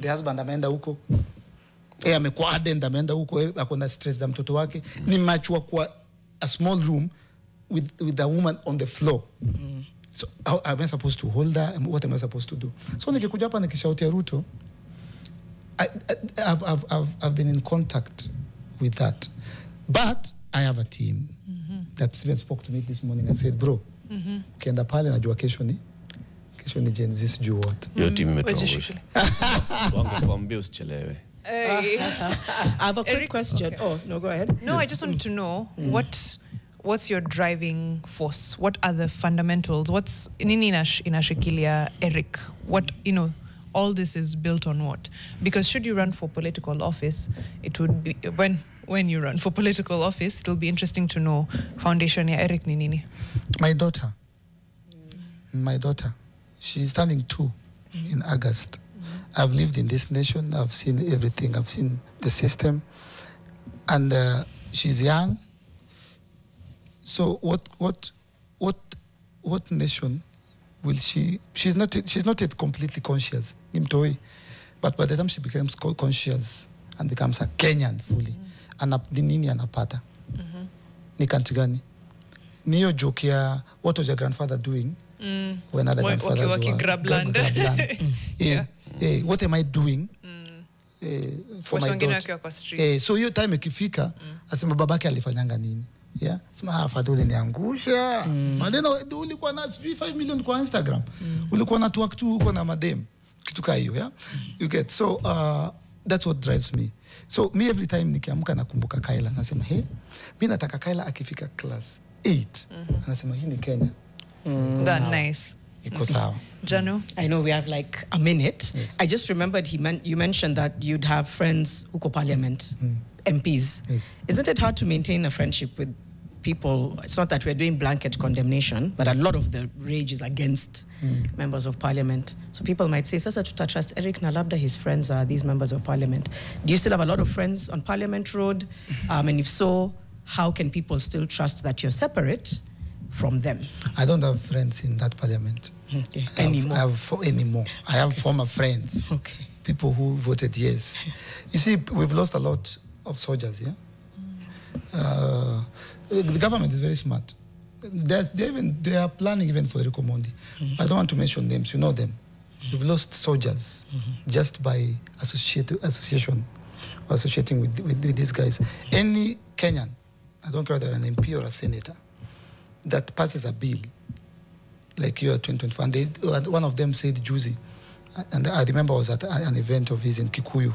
[SPEAKER 3] The husband ameenda huko. Amekuwa ardent ameenda huko, akona stress za mtoto wake. Nimachua kwa a small room with a woman on the floor. So how am I supposed to hold her? What am I supposed to do? So nikikuja hapa nikishautia Ruto, I've been in contact with that. But I have a team that even spoke to me this morning and said, bro, ukienda pale najua kesho ni Gen Z sijui what.
[SPEAKER 1] Your team imetuangusha. Wangu kuambia usichelewe.
[SPEAKER 2] I have a quick question. Oh, no, go ahead.
[SPEAKER 4] No, I just wanted to know what's your driving force? What are the fundamentals? What's nini inashikilia Eric? What, all this is built on what? Because should you run for political office, it would be when you run for political office, it will be interesting to know foundation ya Eric ni nini.
[SPEAKER 3] My daughter, she's turning 2 in August. I've lived in this nation. I've seen everything. I've seen the system, and she's young. So what nation will she? She's not yet completely conscious. But by the time she becomes conscious and becomes a Kenyan fully, nini anapata? Ni country gani? Niyo joke ya what was your grandfather doing when other grandfathers were grab land. Hey, what am I doing for my daughter? So hiyo time ikifika, asema babake alifanyanga nini? Yeah, sema fadhili niangusha. Madeno ulikuwa na 5 million kwa Instagram. Ulikuwa na twerk tu uko na madem. Kitu kama hiyo, yeah? You get. So that's what drives me. So me every time nikiamka nakumbuka Kaila, nasema hey, mimi nataka Kaila akifika class 8. Anasema hii ni Kenya.
[SPEAKER 4] That nice.
[SPEAKER 3] Iko sawa.
[SPEAKER 4] Janu?
[SPEAKER 2] I know we have like a minute.
[SPEAKER 3] Yes.
[SPEAKER 2] I just remembered you mentioned that you'd have friends who go parliament, MPs.
[SPEAKER 3] Yes.
[SPEAKER 2] Isn't it hard to maintain a friendship with people? It's not that we're doing blanket condemnation, but a lot of the rage is against members of parliament. So people might say, Sasa tuta trust Eric na labda his friends are these members of parliament. Do you still have a lot of friends on Parliament Road? And if so, how can people still trust that you're separate from them?
[SPEAKER 3] I don't have friends in that parliament.
[SPEAKER 2] Okay.
[SPEAKER 3] Anymore. I have former friends.
[SPEAKER 2] Okay.
[SPEAKER 3] People who voted yes. You see, we've lost a lot of soldiers, yeah? The government is very smart. They are planning even for Omondi. I don't want to mention names, you know them. We've lost soldiers just by associating with these guys. Any Kenyan, I don't care whether an MP or a senator, that passes a bill, like you are 2024, and one of them said Juzi, and I remember I was at an event of his in Kikuyu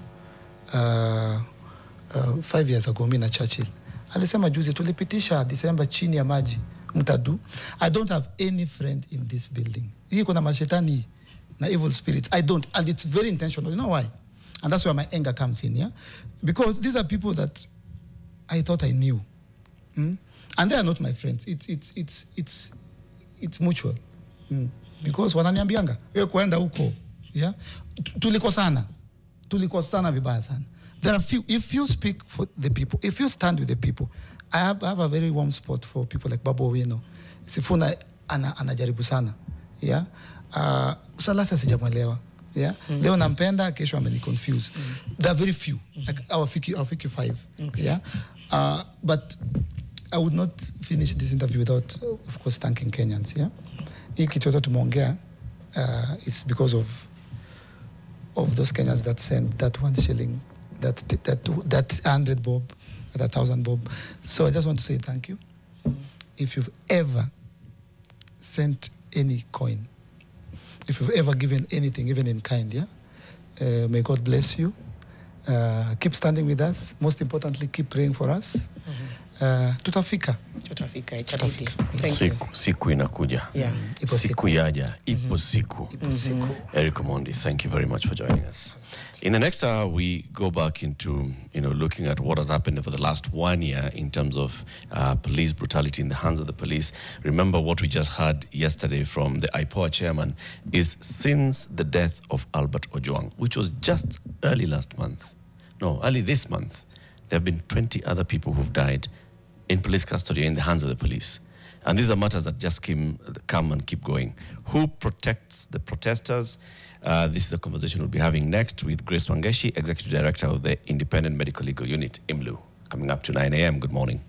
[SPEAKER 3] 5 years ago, me na Churchill. Alisema Juzi, tulipitisha December chini ya maji, mtadu. I don't have any friend in this building. Hii kuna mashetani na evil spirits. I don't, and it's very intentional. You know why? And that's where my anger comes in, yeah? Because these are people that I thought I knew. And they are not my friends. It's mutual. Because wananiambianga, wewe kuenda huko, yeah? Tulikosana vibaya sana. There are few, if you speak for the people, if you stand with the people, I have a very warm spot for people like Babu Owino. Sifuna anajaribu sana, yeah? Salasa sijamwelewa, yeah? Leo nampenda, kesho ameni-confuse. There are very few, like I'll pick you 5, okay. Yeah? But I would not finish this interview without, of course, thanking Kenyans, yeah? Hii kitu tumeongea is because of those Kenyans that sent that 1 shilling, that 100 bob, that 1,000 bob. So I just want to say thank you. If you've ever sent any coin, if you've ever given anything, even in kind, yeah? May God bless you. Keep standing with us. Most importantly, keep praying for us. Tutafika.
[SPEAKER 2] Thank you.
[SPEAKER 1] Siku inakuja.
[SPEAKER 2] Yeah.
[SPEAKER 1] Siku yaja. Ipo siku. Eric Omondi, thank you very much for joining us. In the next hour, we go back into, looking at what has happened over the last 1 year in terms of police brutality in the hands of the police. Remember what we just heard yesterday from the IPOA chairman is since the death of Albert Kajwang, which was just early this month, there have been 20 other people who've died in police custody in the hands of the police. And these are matters that just come and keep going. Who protects the protesters? This is a conversation we'll be having next with Grace Wangeshi, Executive Director of the Independent Medical Legal Unit, IMLU, coming up to 9 a.m. Good morning.